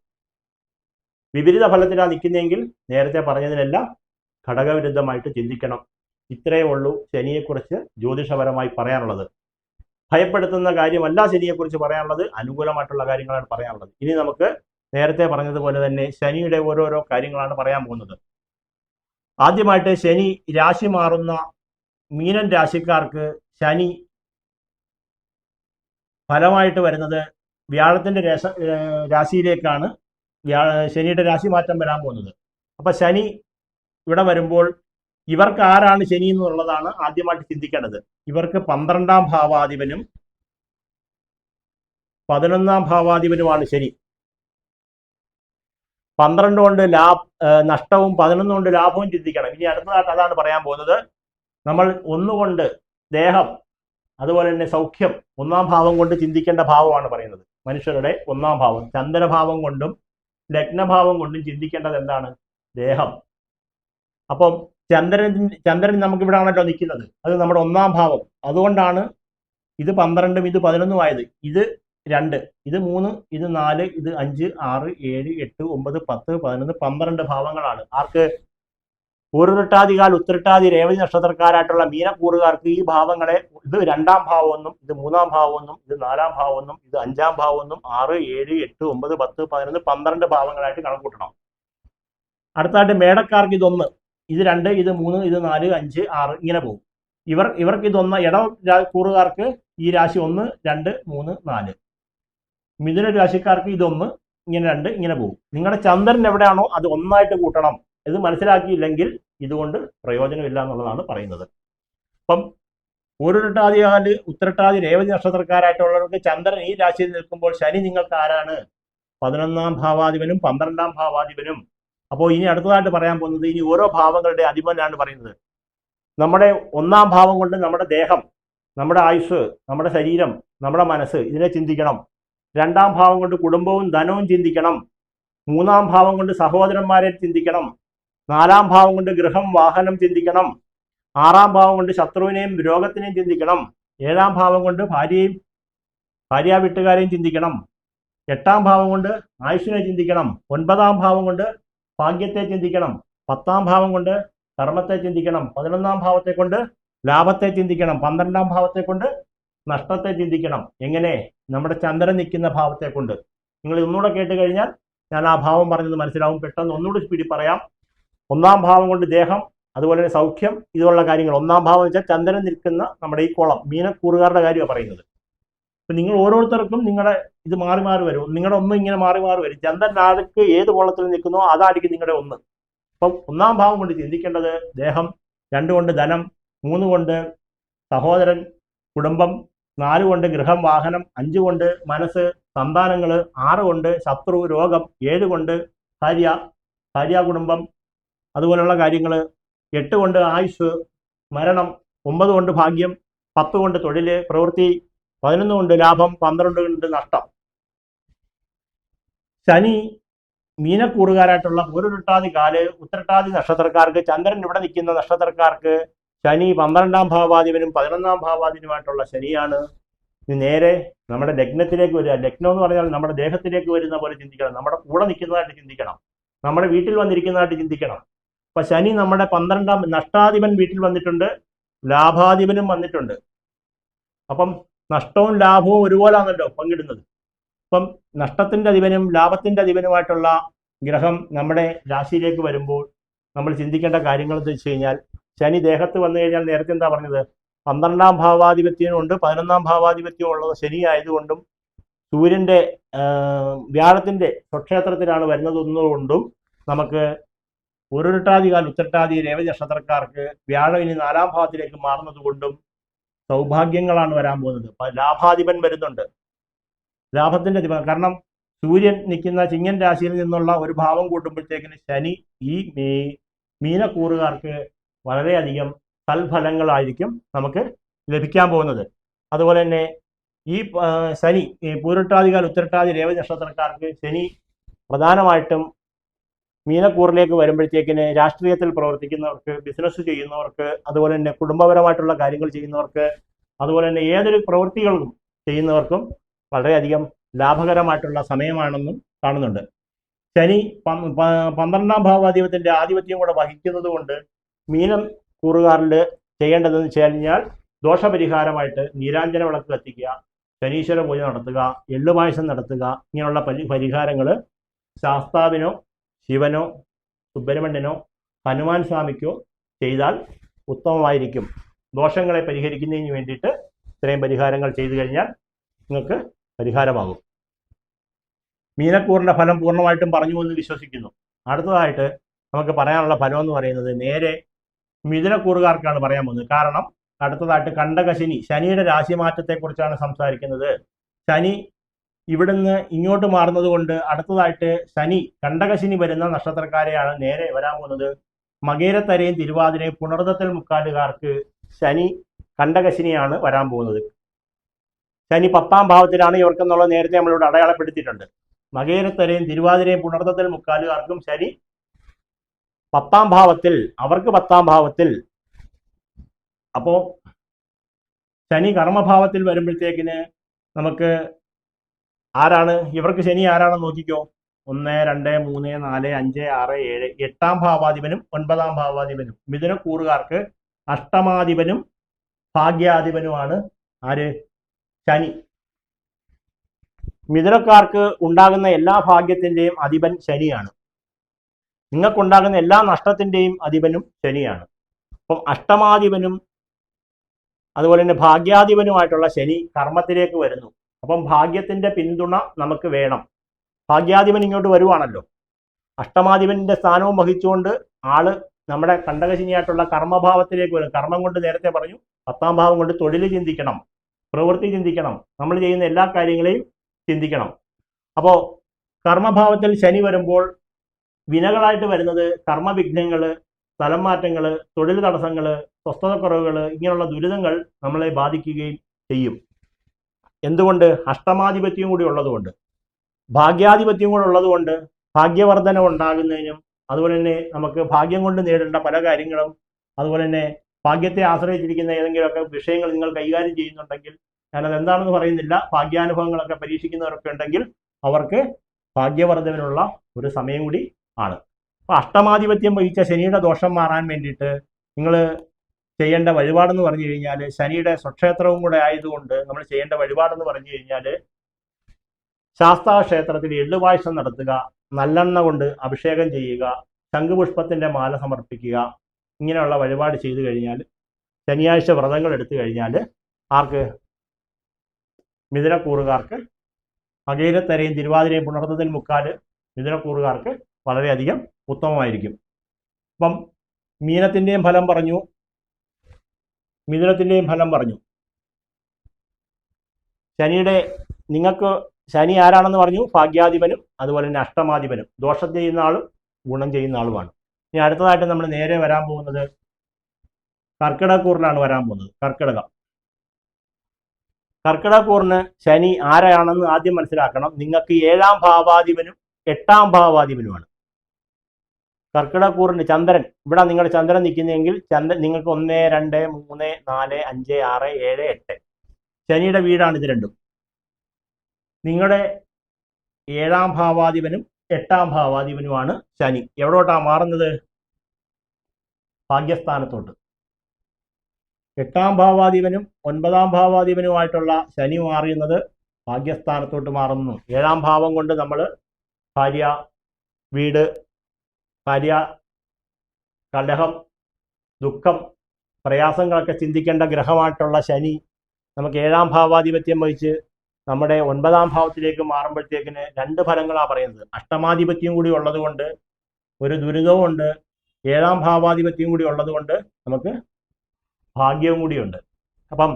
വിപരീത ഫലത്തിലാണ് നിൽക്കുന്നതെങ്കിൽ നേരത്തെ പറഞ്ഞതിനെല്ലാം ഘടകവിരുദ്ധമായിട്ട് ചിന്തിക്കണം. ഇത്രയേ ഉള്ളൂ ശനിയെക്കുറിച്ച് ജ്യോതിഷപരമായി പറയാനുള്ളത്. ഭയപ്പെടുത്തുന്ന കാര്യമല്ല ശനിയെക്കുറിച്ച് പറയാനുള്ളത്, അനുകൂലമായിട്ടുള്ള കാര്യങ്ങളാണ് പറയാനുള്ളത്. ഇനി നമുക്ക് നേരത്തെ പറഞ്ഞതുപോലെ തന്നെ ശനിയുടെ ഓരോരോ കാര്യങ്ങളാണ് പറയാൻ പോകുന്നത്. ആദ്യമായിട്ട് ശനി രാശി മാറുന്ന മീനൻ രാശിക്കാർക്ക് ശനി ഫലമായിട്ട് വരുന്നത് വ്യാഴത്തിന്റെ രാശിയിലേക്കാണ് ശനിയുടെ രാശി മാറ്റം വരാൻ പോകുന്നത്. അപ്പൊ ശനി ഇവിടെ വരുമ്പോൾ ഇവർക്ക് ആരാണ് ശനി എന്നുള്ളതാണ് ആദ്യമായിട്ട് ചിന്തിക്കേണ്ടത്. ഇവർക്ക് 12ാം ഭാവാധിപനും 11ാം ഭാവാധിപനുമാണ് ശനി. 12 കൊണ്ട് നഷ്ടവും 11 കൊണ്ട് ലാഭവും ചിന്തിക്കണം. ഇനി അടുത്തതായിട്ട് അതാണ് പറയാൻ പോകുന്നത്. നമ്മൾ ഒന്നുകൊണ്ട് ദേഹം, അതുപോലെ തന്നെ സൗഖ്യം, 1ാം ഭാവം കൊണ്ട് ചിന്തിക്കേണ്ട ഭാവമാണ് പറയുന്നത്. മനുഷ്യരുടെ 1ാം ഭാവം, ചന്ദ്രഭാവം കൊണ്ടും ലഗ്നഭാവം കൊണ്ടും ചിന്തിക്കേണ്ടത് എന്താണ്? ദേഹം. അപ്പം ചന്ദ്രൻ നമുക്ക് ഇവിടെ ആണല്ലോ നിൽക്കുന്നത്, അത് നമ്മുടെ 1ാം ഭാവം. അതുകൊണ്ടാണ് ഇത് 12ഉം ഇത് 11ഉം ആയത്. ഇത് 2, ഇത് 3, ഇത് 4, ഇത് 5, 6, 7, 8, 9, 10, 11, 12 ഭാവങ്ങളാണ്. ആർക്ക്? പൂർവ്വട്ടാതികാൽ ഉത്തരട്ടാതി രേവതി നക്ഷത്രക്കാരായിട്ടുള്ള മീനക്കൂറുകാർക്ക് ഈ ഭാവങ്ങളെ ഇത് 2ാം ഭാവമെന്നും ഇത് 3ാം ഭാവമെന്നും ഇത് 4ാം ഭാവമെന്നും ഇത് 5ാം ഭാവമെന്നും 6, 7, 8, 9, 10, 11, 12 ഭാവങ്ങളായിട്ട് കണക്കൂട്ടണം. അടുത്തായിട്ട് മേടക്കാർക്ക് ഇതൊന്ന്, ഇത് 2, ഇത് 3, ഇത് 4, 5, 6 ഇങ്ങനെ പോകും. ഇവർക്ക് ഇതൊന്ന്. കൂറുകാർക്ക് ഈ രാശി 1, 2, 3, 4. മിഥുന രാശിക്കാർക്ക് ഇതൊന്ന്, ഇങ്ങനെ 2 ഇങ്ങനെ പോകും. നിങ്ങളുടെ ചന്ദ്രൻ എവിടെയാണോ അത് ഒന്നായിട്ട് കൂട്ടണം. ഇത് മനസ്സിലാക്കിയില്ലെങ്കിൽ ഇതുകൊണ്ട് പ്രയോജനമില്ല എന്നുള്ളതാണ് പറയുന്നത്. അപ്പം പൂരുരുട്ടാതി, ഉത്രട്ടാതി, രേവതി നക്ഷത്രക്കാരായിട്ടുള്ളവർക്ക് ചന്ദ്രൻ ഈ രാശിയിൽ നിൽക്കുമ്പോൾ ശനി നിങ്ങൾക്ക് ആരാണ്? 11ാം ഭാവാധിപനും 12ാം ഭാവാധിപനും. അപ്പോൾ ഇനി അടുത്തതായിട്ട് പറയാൻ പോകുന്നത് ഇനി ഓരോ ഭാവങ്ങളുടെ അധിപനാണ് പറയുന്നത്. നമ്മുടെ 1ാം ഭാവം കൊണ്ട് നമ്മുടെ ദേഹം, നമ്മുടെ ആയുസ്, നമ്മുടെ ശരീരം, നമ്മുടെ മനസ്സ് ഇതിനെ ചിന്തിക്കണം. 2ാം ഭാവം കൊണ്ട് കുടുംബവും ധനവും ചിന്തിക്കണം. 3ാം ഭാവം കൊണ്ട് സഹോദരന്മാരെ ചിന്തിക്കണം. 4ാം ഭാവം കൊണ്ട് ഗൃഹം, വാഹനം ചിന്തിക്കണം. 6ാം ഭാവം കൊണ്ട് ശത്രുവിനെയും രോഗത്തിനെയും ചിന്തിക്കണം. 7ാം ഭാവം കൊണ്ട് ഭാര്യ വീട്ടുകാരെയും ചിന്തിക്കണം. 8ാം ഭാവം കൊണ്ട് ആയുഷിനെ ചിന്തിക്കണം. 9ാം ഭാവം കൊണ്ട് ഭാഗ്യത്തെ ചിന്തിക്കണം. 10ാം ഭാവം കൊണ്ട് കർമ്മത്തെ ചിന്തിക്കണം. 11ാം ഭാവത്തെ കൊണ്ട് ലാഭത്തെ ചിന്തിക്കണം. 12ാം ഭാവത്തെ കൊണ്ട് നഷ്ടത്തെ ചിന്തിക്കണം. എങ്ങനെ? നമ്മുടെ ചന്ദ്രൻ നിൽക്കുന്ന ഭാവത്തെ കൊണ്ട്. നിങ്ങൾ ഒന്നുകൂടെ കേട്ട് കഴിഞ്ഞാൽ ഞാൻ ആ ഭാവം പറഞ്ഞത് മനസ്സിലാവും. പെട്ടെന്ന് ഒന്നുകൂടി സ്പീഡിൽ പറയാം. 1ാം ഭാവം കൊണ്ട് ദേഹം, അതുപോലെ തന്നെ സൗഖ്യം, ഇതുള്ള കാര്യങ്ങൾ. 1ാം ഭാവം വെച്ചാൽ ചന്ദ്രൻ നിൽക്കുന്ന നമ്മുടെ ഈ കുളം, മീനക്കൂറുകാരുടെ കാര്യമാണ് പറയുന്നത്. അപ്പൊ നിങ്ങൾ ഓരോരുത്തർക്കും നിങ്ങളുടെ ഇത് മാറി മാറി വരും. നിങ്ങളുടെ ഒന്ന് ഇങ്ങനെ മാറി മാറി വരും. ചന്ദ്രൻ ആർക്ക് ഏത് കോളത്തിൽ നിൽക്കുന്നോ അതായിരിക്കും നിങ്ങളുടെ ഒന്ന്. അപ്പം 1ാം ഭാവം കൊണ്ട് ചിന്തിക്കേണ്ടത് ദേഹം, 2 കൊണ്ട് ധനം, 3 കൊണ്ട് സഹോദരൻ, കുടുംബം, 4 കൊണ്ട് ഗൃഹം, വാഹനം, 5 കൊണ്ട് മനസ്സ്, സന്താനങ്ങൾ, 6 കൊണ്ട് ശത്രു, രോഗം, 7 കൊണ്ട് ഭാര്യ കുടുംബം, അതുപോലുള്ള കാര്യങ്ങൾ, 8 കൊണ്ട് ആയുസ്, മരണം, 9 കൊണ്ട് ഭാഗ്യം, 10 കൊണ്ട് തൊഴിൽ, പ്രവൃത്തി, 11 കൊണ്ട് ലാഭം, 12 കൊണ്ട് നഷ്ടം. ശനി മീനക്കൂറുകാരായിട്ടുള്ള പൂരുരുട്ടാതി, ഉത്രട്ടാതി നക്ഷത്രക്കാർക്ക്, ചന്ദ്രൻ ഇവിടെ നിൽക്കുന്ന നക്ഷത്രക്കാർക്ക് ശനി 12ാം ഭാവാധിപനും 11ാം ഭാവാധിപനുമായിട്ടുള്ള ശനിയാണ്. നേരെ നമ്മുടെ ലഗ്നത്തിലേക്ക് വരിക. ലഗ്നം എന്ന് പറഞ്ഞാൽ നമ്മുടെ ദേഹത്തിലേക്ക് വരുന്ന പോലെ ചിന്തിക്കണം. നമ്മുടെ കൂടെ നിൽക്കുന്നതായിട്ട് ചിന്തിക്കണം. നമ്മുടെ വീട്ടിൽ വന്നിരിക്കുന്നതായിട്ട് ചിന്തിക്കണം. അപ്പൊ ശനി നമ്മുടെ 12ാം നഷ്ടാധിപൻ വീട്ടിൽ വന്നിട്ടുണ്ട്, ലാഭാധിപനും വന്നിട്ടുണ്ട്. അപ്പം നഷ്ടവും ലാഭവും ഒരുപോലാണല്ലോ പങ്കിടുന്നത്. അപ്പം നഷ്ടത്തിന്റെ അധിപനും ലാഭത്തിന്റെ അധിപനുമായിട്ടുള്ള ഗ്രഹം നമ്മുടെ രാശിയിലേക്ക് വരുമ്പോൾ നമ്മൾ ചിന്തിക്കേണ്ട കാര്യങ്ങൾ എന്ന് വെച്ച് കഴിഞ്ഞാൽ, ശനി ദേഹത്ത് വന്നു കഴിഞ്ഞാൽ നേരത്തെ എന്താ പറഞ്ഞത്? 12ാം ഭാവാധിപത്യമുണ്ട്, 11ാം ഭാവാധിപത്യം ഉള്ളത് ശനി ആയതുകൊണ്ടും സൂര്യന്റെ വ്യാഴത്തിന്റെ സ്വക്ഷേത്രത്തിലാണ് വരുന്നതെന്നുകൊണ്ടും നമുക്ക് പൂരുരുട്ടാതി, ഉത്രട്ടാതി, രേവതി നക്ഷത്രക്കാർക്ക് വ്യാഴം ഇനി 4ാം ഭാവത്തിലേക്ക് മാറുന്നത് കൊണ്ടും സൗഭാഗ്യങ്ങളാണ് വരാൻ പോകുന്നത്. ലാഭാധിപൻ വരുന്നുണ്ട്, ലാഭത്തിന്റെ അധിപൻ. കാരണം സൂര്യൻ നിൽക്കുന്ന ചിങ്ങൻ രാശിയിൽ നിന്നുള്ള ഒരു ഭാവം കൂട്ടുമ്പോഴത്തേക്കിന് ശനി ഈ മീനക്കൂറുകാർക്ക് വളരെയധികം സൽഫലങ്ങളായിരിക്കും നമുക്ക് ലഭിക്കാൻ പോകുന്നത്. അതുപോലെ തന്നെ ഈ ശനി പൂരുരുട്ടാതി, ഉത്രട്ടാതി, രേവതി നക്ഷത്രക്കാർക്ക് ശനി പ്രധാനമായിട്ടും മീനക്കൂറിലേക്ക് വരുമ്പോഴത്തേക്കിന് രാഷ്ട്രീയത്തിൽ പ്രവർത്തിക്കുന്നവർക്ക്, ബിസിനസ് ചെയ്യുന്നവർക്ക്, അതുപോലെ തന്നെ കുടുംബപരമായിട്ടുള്ള കാര്യങ്ങൾ ചെയ്യുന്നവർക്ക്, അതുപോലെ തന്നെ ഏതൊരു പ്രവൃത്തികളും ചെയ്യുന്നവർക്കും വളരെയധികം ലാഭകരമായിട്ടുള്ള സമയമാണെന്നും കാണുന്നുണ്ട്. ശനി 12ാം ഭാവാധിപത്യത്തിന്റെ ആധിപത്യം കൂടെ വഹിക്കുന്നത് കൊണ്ട് മീനം കൂറുകാരിൽ ചെയ്യേണ്ടതെന്ന് വെച്ച് കഴിഞ്ഞാൽ ദോഷപരിഹാരമായിട്ട് നീരാഞ്ജന വിളക്ക് കത്തിക്കുക, ശനീശ്വര പൂജ നടത്തുക, എള്ളുപായസം നടത്തുക. ഇങ്ങനെയുള്ള പരിഹാരങ്ങൾ ശാസ്താവിനോ ശിവനോ സുബ്രഹ്മണ്യനോ ഹനുമാൻ സ്വാമിക്കോ ചെയ്താൽ ഉത്തമമായിരിക്കും. ദോഷങ്ങളെ പരിഹരിക്കുന്നതിന് വേണ്ടിയിട്ട് ഇത്രയും പരിഹാരങ്ങൾ ചെയ്തു കഴിഞ്ഞാൽ നിങ്ങൾക്ക് പരിഹാരമാകും. മീനക്കൂറിന്റെ ഫലം പൂർണ്ണമായിട്ടും പറഞ്ഞു എന്ന് വിശ്വസിക്കുന്നു. അടുത്തതായിട്ട് നമുക്ക് പറയാനുള്ള ഫലം എന്ന് പറയുന്നത് നേരെ മിഥുനക്കൂറുകാർക്കാണ് പറയാൻ പോകുന്നത്. കാരണം അടുത്തതായിട്ട് കണ്ടകശനി, ശനിയുടെ രാശിമാറ്റത്തെക്കുറിച്ചാണ് സംസാരിക്കുന്നത്. ശനി ഇവിടുന്ന് ഇങ്ങോട്ട് മാറുന്നത് കൊണ്ട് അടുത്തതായിട്ട് ശനി കണ്ടകശനി വരുന്ന നക്ഷത്രക്കാരെയാണ് നേരെ വരാൻ പോകുന്നത്. മകേരത്തരയും തിരുവാതിരയും പുണർദത്തിൽ മുക്കാലുകാർക്ക് ശനി കണ്ടകശനിയാണ് വരാൻ പോകുന്നത്. ശനി 10ാം ഭാവത്തിലാണ് ഇവർക്കെന്നുള്ളത് നേരത്തെ നമ്മളിവിടെ അടയാളപ്പെടുത്തിയിട്ടുണ്ട്. മകേരത്തരയും തിരുവാതിരയും പുണർദത്തിൽ മുക്കാലുകാർക്കും ശനി 10ാം ഭാവത്തിൽ, അവർക്ക് 10ാം ഭാവത്തിൽ. അപ്പോ ശനി കർമ്മഭാവത്തിൽ വരുമ്പോഴത്തേക്കിന് നമുക്ക് ആരാണ് ഇവർക്ക് ശനി ആരാണെന്ന് നോക്കിക്കോ. 1, 2, 3, 4, 5, 6, 7, 8ാം ഭാവാധിപനും 9ാം ഭാവാധിപനും. മിഥുനക്കൂറുകാർക്ക് അഷ്ടമാധിപനും ഭാഗ്യാധിപനുമാണ് ആര്? ശനി. മിഥുനക്കാർക്ക് ഉണ്ടാകുന്ന എല്ലാ ഭാഗ്യത്തിന്റെയും അധിപൻ ശനിയാണ്. നിങ്ങൾക്കുണ്ടാകുന്ന എല്ലാ നഷ്ടത്തിൻ്റെയും അധിപനും ശനിയാണ്. അപ്പം അഷ്ടമാധിപനും അതുപോലെ തന്നെ ഭാഗ്യാധിപനുമായിട്ടുള്ള ശനി കർമ്മത്തിലേക്ക് വരുന്നു. അപ്പം ഭാഗ്യത്തിന്റെ പിന്തുണ നമുക്ക് വേണം. ഭാഗ്യാധിപൻ ഇങ്ങോട്ട് വരുവാണല്ലോ. അഷ്ടമാധിപന്റെ സ്ഥാനവും വഹിച്ചുകൊണ്ട് ആള് നമ്മുടെ കണ്ടകശനിയായിട്ടുള്ള കർമ്മഭാവത്തിലേക്ക് വരും. കർമ്മം കൊണ്ട് നേരത്തെ പറഞ്ഞു, 10ാം ഭാവം കൊണ്ട് തൊഴിൽ ചിന്തിക്കണം, പ്രവൃത്തി ചിന്തിക്കണം, നമ്മൾ ചെയ്യുന്ന എല്ലാ കാര്യങ്ങളെയും ചിന്തിക്കണം. അപ്പോൾ കർമ്മഭാവത്തിൽ ശനി വരുമ്പോൾ വിനകളായിട്ട് വരുന്നത് കർമ്മവിഘ്നങ്ങൾ, സ്ഥലം മാറ്റങ്ങൾ, തൊഴിൽ തടസ്സങ്ങൾ, സ്വസ്ഥതക്കുറവുകൾ, ഇങ്ങനെയുള്ള ദുരിതങ്ങൾ നമ്മളെ ബാധിക്കുകയും ചെയ്യും. എന്തുകൊണ്ട്? അഷ്ടമാധിപത്യം കൂടി ഉള്ളതുകൊണ്ട്, ഭാഗ്യാധിപത്യം കൂടെ ഉള്ളതുകൊണ്ട് ഭാഗ്യവർദ്ധന ഉണ്ടാകുന്നതിനും അതുപോലെ തന്നെ നമുക്ക് ഭാഗ്യം കൊണ്ട് നേടേണ്ട പല കാര്യങ്ങളും, അതുപോലെ തന്നെ ഭാഗ്യത്തെ ആശ്രയിച്ചിരിക്കുന്ന ഏതെങ്കിലുമൊക്കെ വിഷയങ്ങൾ നിങ്ങൾ കൈകാര്യം ചെയ്യുന്നുണ്ടെങ്കിൽ, ഞാനത് എന്താണെന്ന് പറയുന്നില്ല, ഭാഗ്യാനുഭവങ്ങളൊക്കെ പരീക്ഷിക്കുന്നവരൊക്കെ ഉണ്ടെങ്കിൽ അവർക്ക് ഭാഗ്യവർദ്ധനയുള്ള ഒരു സമയം കൂടി ആണ്. അപ്പോൾ അഷ്ടമാധിപത്യം വഹിച്ച ശനിയുടെ ദോഷം മാറാൻ വേണ്ടിയിട്ട് നിങ്ങൾ ചെയ്യേണ്ട വഴിപാടെന്ന് പറഞ്ഞു കഴിഞ്ഞാൽ, ശനിയുടെ സ്വക്ഷേത്രവും കൂടെ ആയതുകൊണ്ട് നമ്മൾ ചെയ്യേണ്ട വഴിപാടെന്ന് പറഞ്ഞു കഴിഞ്ഞാൽ, ശാസ്താ ക്ഷേത്രത്തിൽ എള്ളുപായസം നടത്തുക, നല്ലെണ്ണ കൊണ്ട് അഭിഷേകം ചെയ്യുക, ശംഖുപുഷ്പത്തിന്റെ മാല സമർപ്പിക്കുക, ഇങ്ങനെയുള്ള വഴിപാട് ചെയ്തു കഴിഞ്ഞാൽ, ശനിയാഴ്ച വ്രതങ്ങൾ എടുത്തു കഴിഞ്ഞാൽ ആർക്ക്? മിഥുനക്കൂറുകാർക്ക്, മകയിരത്തരയും തിരുവാതിരയും പുണർന്നതിൽ മുക്കാല് മിഥുനക്കൂറുകാർക്ക് വളരെയധികം ഉത്തമമായിരിക്കും. അപ്പം മീനത്തിൻ്റെയും ഫലം പറഞ്ഞു, മിഥുനത്തിൻ്റെയും ഫലം പറഞ്ഞു. ശനിയുടെ നിങ്ങൾക്ക് ശനി ആരാണെന്ന് പറഞ്ഞു? ഭാഗ്യാധിപനും അതുപോലെ തന്നെ അഷ്ടമാധിപനും. ദോഷം ചെയ്യുന്ന ആളും ഗുണം ചെയ്യുന്ന ആളുമാണ്. ഇനി അടുത്തതായിട്ട് നമ്മൾ നേരെ വരാൻ പോകുന്നത് കർക്കിടകക്കൂറിലാണ് വരാൻ പോകുന്നത്. കർക്കിടകക്കൂറിന് ശനി ആരാണെന്ന് ആദ്യം മനസ്സിലാക്കണം. നിങ്ങൾക്ക് 7ാം ഭാവാധിപനും 8ാം ഭാവാധിപനുമാണ്. കർക്കിടകക്കൂറിന് ചന്ദ്രൻ, ഇവിടെ നിങ്ങളുടെ ചന്ദ്രൻ നിൽക്കുന്നതെങ്കിൽ നിങ്ങൾക്ക് 1, 2, 3, 4, 5, 6, 7, 8 ശനിയുടെ വീടാണ് ഇത് രണ്ടും. നിങ്ങളുടെ 7ാം ഭാവാധിപനും 8ാം ഭാവാധിപനുമാണ് ശനി. എവിടോട്ടാണ് മാറുന്നത്? ഭാഗ്യസ്ഥാനത്തോട്ട്. 8ാം ഭാവാധിപനും 9ാം ഭാവാധിപനുമായിട്ടുള്ള ശനി മാറുന്നത് ഭാഗ്യസ്ഥാനത്തോട്ട് മാറുന്നു. 7ാം ഭാവം കൊണ്ട് നമ്മൾ ഭാര്യ, വീട്, ഭാര്യ, കലഹം, ദുഃഖം, പ്രയാസങ്ങളൊക്കെ ചിന്തിക്കേണ്ട ഗ്രഹമായിട്ടുള്ള ശനി നമുക്ക് 7ാം ഭാവാധിപത്യം വഹിച്ച് നമ്മുടെ 9ാം ഭാവത്തിലേക്ക് മാറുമ്പോഴത്തേക്കിന് 2 ഫലങ്ങളാണ് പറയുന്നത്. അഷ്ടമാധിപത്യം കൂടി ഉള്ളത് കൊണ്ട് ഒരു ദുരിതവും ഉണ്ട്, 7ാം ഭാവാധിപത്യം കൂടി ഉള്ളത് കൊണ്ട് നമുക്ക് ഭാഗ്യവും കൂടിയുണ്ട്. അപ്പം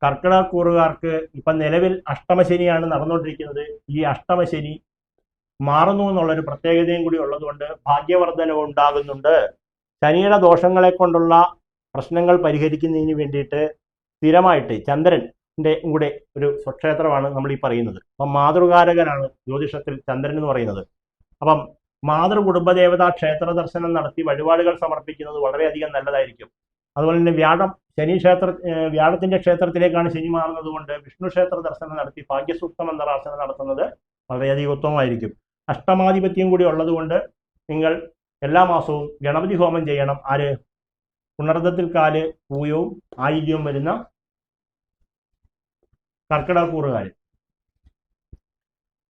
കർക്കിടകക്കൂറുകാർക്ക് ഇപ്പം നിലവിൽ അഷ്ടമശനിയാണ് നടന്നുകൊണ്ടിരിക്കുന്നത്. ഈ അഷ്ടമശനി മാറുന്നു എന്നുള്ളൊരു പ്രത്യേകതയും കൂടി ഉള്ളതുകൊണ്ട് ഭാഗ്യവർദ്ധനവ് ഉണ്ടാകുന്നുണ്ട്. ശനിയുടെ ദോഷങ്ങളെ കൊണ്ടുള്ള പ്രശ്നങ്ങൾ പരിഹരിക്കുന്നതിന് വേണ്ടിയിട്ട് സ്ഥിരമായിട്ട് ചന്ദ്രൻ്റെ കൂടെ ഒരു സ്വക്ഷേത്രമാണ് നമ്മൾ ഈ പറയുന്നത്. അപ്പം മാതൃകാരകനാണ് ജ്യോതിഷത്തിൽ ചന്ദ്രൻ എന്ന് പറയുന്നത്. അപ്പം മാതൃകുടുംബദേവതാ ക്ഷേത്ര ദർശനം നടത്തി വഴിപാടുകൾ സമർപ്പിക്കുന്നത് വളരെയധികം നല്ലതായിരിക്കും. അതുപോലെ തന്നെ വ്യാഴത്തിന്റെ ക്ഷേത്രത്തിലേക്കാണ് ശനി മാറുന്നത് കൊണ്ട് വിഷ്ണു ക്ഷേത്ര ദർശനം നടത്തി ഭാഗ്യസൂക്ത മന്ത്രാർച്ചന നടത്തുന്നത് വളരെയധികം ഉത്തമമായിരിക്കും. അഷ്ടമാധിപത്യം കൂടി ഉള്ളതുകൊണ്ട് നിങ്ങൾ എല്ലാ മാസവും ഗണപതി ഹോമം ചെയ്യണം. ആര്? പുണർദത്തിൽ കാല് പൂയവും ആയില്യവും വരുന്ന കർക്കിടകക്കൂറുകാർ.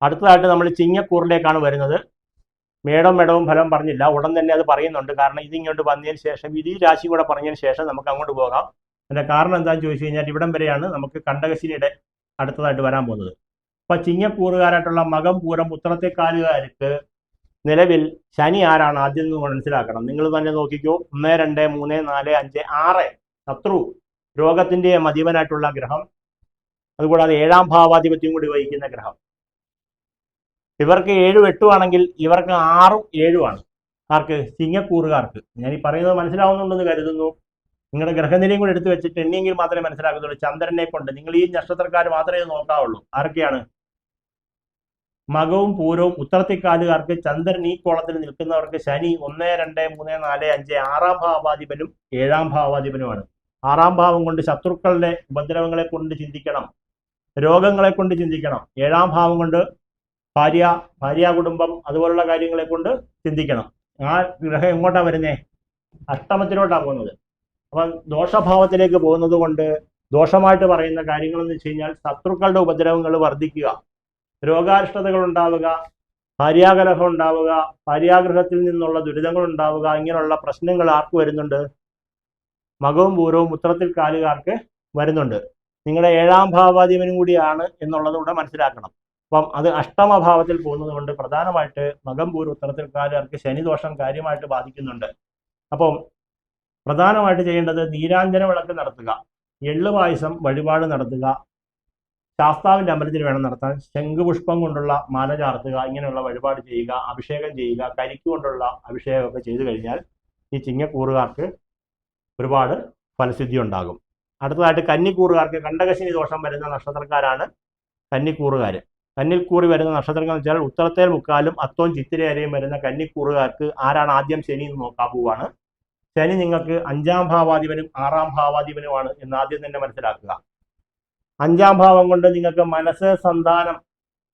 അടുത്തതായിട്ട് നമ്മൾ ചിങ്ങക്കൂറിലേക്കാണ് വരുന്നത്. മേടവും ഫലം പറഞ്ഞില്ല, ഉടൻ തന്നെ അത് പറയുന്നുണ്ട്. കാരണം ഇതിങ്ങോട്ട് വന്നതിന് ശേഷം ഈ രാശി കൂടെ പറഞ്ഞതിന് ശേഷം നമുക്ക് അങ്ങോട്ട് പോകാം. അതിന്റെ കാരണം എന്താണെന്ന് ചോദിച്ചു കഴിഞ്ഞാൽ ഇവിടം വരെയാണ് നമുക്ക് കണ്ടകശനിയുടെ അടുത്തതായിട്ട് വരാൻ പോകുന്നത്. അപ്പൊ ചിങ്ങക്കൂറുകാരായിട്ടുള്ള മകം, പൂരം, ഉത്രത്തെക്കാലുകാർക്ക് നിലവിൽ ശനി ആരാണ് ആദ്യം എന്ന് മനസ്സിലാക്കണം. നിങ്ങൾ തന്നെ നോക്കിക്കോ. 1, 2, 3, 4, 5, 6 ശത്രു രോഗത്തിന്റെ അധിപനായിട്ടുള്ള ഗ്രഹം, അതുകൂടാതെ 7ാം ഭാവാധിപത്യം കൂടി വഹിക്കുന്ന ഗ്രഹം. ഇവർക്ക് 7, 8 ആണെങ്കിൽ ഇവർക്ക് 6, 7 ആണ്. ആർക്ക്? ചിങ്ങക്കൂറുകാർക്ക്. ഞാൻ ഈ പറയുന്നത് മനസ്സിലാവുന്നുണ്ടെന്ന് കരുതുന്നു. നിങ്ങളുടെ ഗ്രഹനിലയും കൂടെ എടുത്തു വെച്ചിട്ട് എണ്ണിയെങ്കിൽ മാത്രമേ മനസ്സിലാക്കുന്നുള്ളൂ. ചന്ദ്രനെ കൊണ്ട് നിങ്ങൾ ഈ നക്ഷത്രക്കാർ മാത്രമേ നോക്കാവുള്ളൂ. ആരൊക്കെയാണ്? മകവും പൂരവും ഉത്രത്തിക്കാലുകാർക്ക് ചന്ദ്രൻ ഈ കോളത്തിൽ നിൽക്കുന്നവർക്ക് ശനി 1, 2, 3, 4, 5 6ാം ഭാവാധിപനും 7ാം ഭാവാധിപനുമാണ്. 6ാം ഭാവം കൊണ്ട് ശത്രുക്കളുടെ ഉപദ്രവങ്ങളെ കൊണ്ട് ചിന്തിക്കണം, രോഗങ്ങളെ കൊണ്ട് ചിന്തിക്കണം. 7ാം ഭാവം കൊണ്ട് ഭാര്യ കുടുംബം അതുപോലുള്ള കാര്യങ്ങളെ കൊണ്ട് ചിന്തിക്കണം. ആ ഗ്രഹം എങ്ങോട്ടാണ് വരുന്നേ? അഷ്ടമത്തിലോട്ടാണ് പോകുന്നത്. അപ്പം ദോഷഭാവത്തിലേക്ക് പോകുന്നത് കൊണ്ട് ദോഷമായിട്ട് പറയുന്ന കാര്യങ്ങളെന്ന് വെച്ച് കഴിഞ്ഞാൽ ശത്രുക്കളുടെ ഉപദ്രവങ്ങൾ വർദ്ധിക്കുക, രോഗാരിഷ്ടതകൾ ഉണ്ടാവുക, ഭാര്യാകലഹം ഉണ്ടാവുക, ഭാര്യാഗ്രഹത്തിൽ നിന്നുള്ള ദുരിതങ്ങൾ ഉണ്ടാവുക, ഇങ്ങനെയുള്ള പ്രശ്നങ്ങൾ ആർക്ക് വരുന്നുണ്ട്? മകവും പൂരവും ഉത്രത്തിൽ കാലുകാർക്ക് വരുന്നുണ്ട്. നിങ്ങളുടെ 7ാം ഭാവാധിപനും കൂടിയാണ് എന്നുള്ളത് കൂടെ മനസ്സിലാക്കണം. അപ്പം അത് അഷ്ടമഭാവത്തിൽ പോകുന്നത് കൊണ്ട് പ്രധാനമായിട്ട് മകം പൂരം ഉത്രത്തിൽ കാലുകാർക്ക് ശനിദോഷം കാര്യമായിട്ട് ബാധിക്കുന്നുണ്ട്. അപ്പം പ്രധാനമായിട്ട് ചെയ്യേണ്ടത് നീരാഞ്ജന വിളക്ക് നടത്തുക, എള്ളുപായസം വഴിപാട് നടത്തുക, ശാസ്താവിൻ്റെ അമ്പലത്തിൽ വേണം നടത്താൻ, ശംഖുപുഷ്പം കൊണ്ടുള്ള മാല ചാർത്തുക, ഇങ്ങനെയുള്ള വഴിപാട് ചെയ്യുക, അഭിഷേകം ചെയ്യുക, കരിക്ക് കൊണ്ടുള്ള അഭിഷേകമൊക്കെ ചെയ്തു കഴിഞ്ഞാൽ ഈ ചിങ്ങക്കൂറുകാർക്ക് ഒരുപാട് ഫലസിദ്ധി ഉണ്ടാകും. അടുത്തതായിട്ട് കന്നിക്കൂറുകാർക്ക് കണ്ടകശനി ദോഷം വരുന്ന നക്ഷത്രക്കാരാണ് കന്നിക്കൂറുകാർ. കന്നിക്കൂറി വരുന്ന നക്ഷത്രങ്ങൾ എന്ന് വെച്ചാൽ ഉത്തരത്തേൽ മുക്കാലും അത്തവും ചിത്തിരയരയും വരുന്ന കന്നിക്കൂറുകാർക്ക് ആരാണ് ആദ്യം ശനി എന്ന് നോക്കാൻ പോവുകയാണ്. ശനി നിങ്ങൾക്ക് 5ാം ഭാവാധിപനും 6ാം ഭാവാധിപനുമാണ് എന്ന് ആദ്യം തന്നെ മനസ്സിലാക്കുക. 5ാം ഭാവം കൊണ്ട് നിങ്ങൾക്ക് മനസ്സ്, സന്താനം,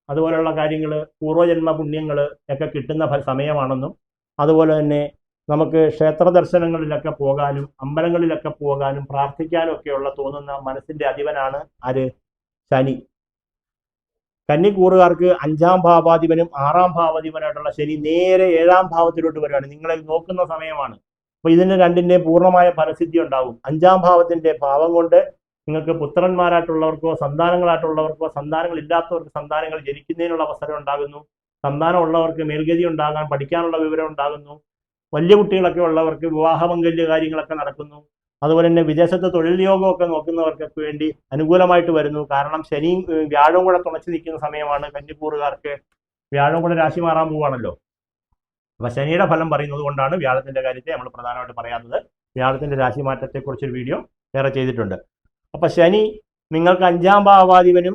അതുപോലെയുള്ള കാര്യങ്ങൾ, പൂർവ്വജന്മ പുണ്യങ്ങൾ ഒക്കെ കിട്ടുന്ന സമയമാണെന്നും അതുപോലെ തന്നെ നമുക്ക് ക്ഷേത്ര ദർശനങ്ങളിലൊക്കെ പോകാനും അമ്പലങ്ങളിലൊക്കെ പോകാനും പ്രാർത്ഥിക്കാനും ഒക്കെയുള്ള തോന്നുന്ന മനസ്സിന്റെ അധിപനാണ് ആര്? ശനി. കന്നിക്കൂറുകാർക്ക് 5ാം ഭാവാധിപനും 6ാം ഭാവാധിപനായിട്ടുള്ള ശനി നേരെ 7ാം ഭാവത്തിലോട്ട് വരികയാണ്. നിങ്ങളെ നോക്കുന്ന സമയമാണ്. അപ്പോൾ ഇതിന് രണ്ടിൻ്റെ പൂർണ്ണമായ ഫലസിദ്ധി ഉണ്ടാകും. 5ാം ഭാവത്തിന്റെ ഭാവം കൊണ്ട് നിങ്ങൾക്ക് പുത്രന്മാരായിട്ടുള്ളവർക്കോ സന്താനങ്ങളായിട്ടുള്ളവർക്കോ സന്താനങ്ങൾ ഇല്ലാത്തവർക്ക് സന്താനങ്ങൾ ജനിക്കുന്നതിനുള്ള അവസരം ഉണ്ടാകുന്നു. സന്താനം ഉള്ളവർക്ക് മേൽഗതി ഉണ്ടാകാൻ, പഠിക്കാനുള്ള വിവരം ഉണ്ടാകുന്നു. വലിയ കുട്ടികളൊക്കെ ഉള്ളവർക്ക് വിവാഹമംഗല്യ കാര്യങ്ങളൊക്കെ നടക്കുന്നു. അതുപോലെ തന്നെ വിദേശത്ത് തൊഴിൽ യോഗമൊക്കെ നോക്കുന്നവർക്കൊക്കെ വേണ്ടി അനുകൂലമായിട്ട് വരുന്നു. കാരണം ശനിയും വ്യാഴവും കൂടെ തുണച്ചു നിൽക്കുന്ന സമയമാണ് കന്നിക്കൂറുകാർക്ക്. വ്യാഴം കൂടെ രാശി മാറാൻ പോവുകയാണല്ലോ. അപ്പൊ ശനിയുടെ ഫലം പറയുന്നത് കൊണ്ടാണ് വ്യാഴത്തിന്റെ കാര്യത്തെ നമ്മൾ പ്രധാനമായിട്ട് പറയാത്തത്. വ്യാഴത്തിന്റെ രാശി മാറ്റത്തെക്കുറിച്ചൊരു വീഡിയോ വേറെ ചെയ്തിട്ടുണ്ട്. അപ്പൊ ശനി നിങ്ങൾക്ക് 5ാം ഭാവാധിപനും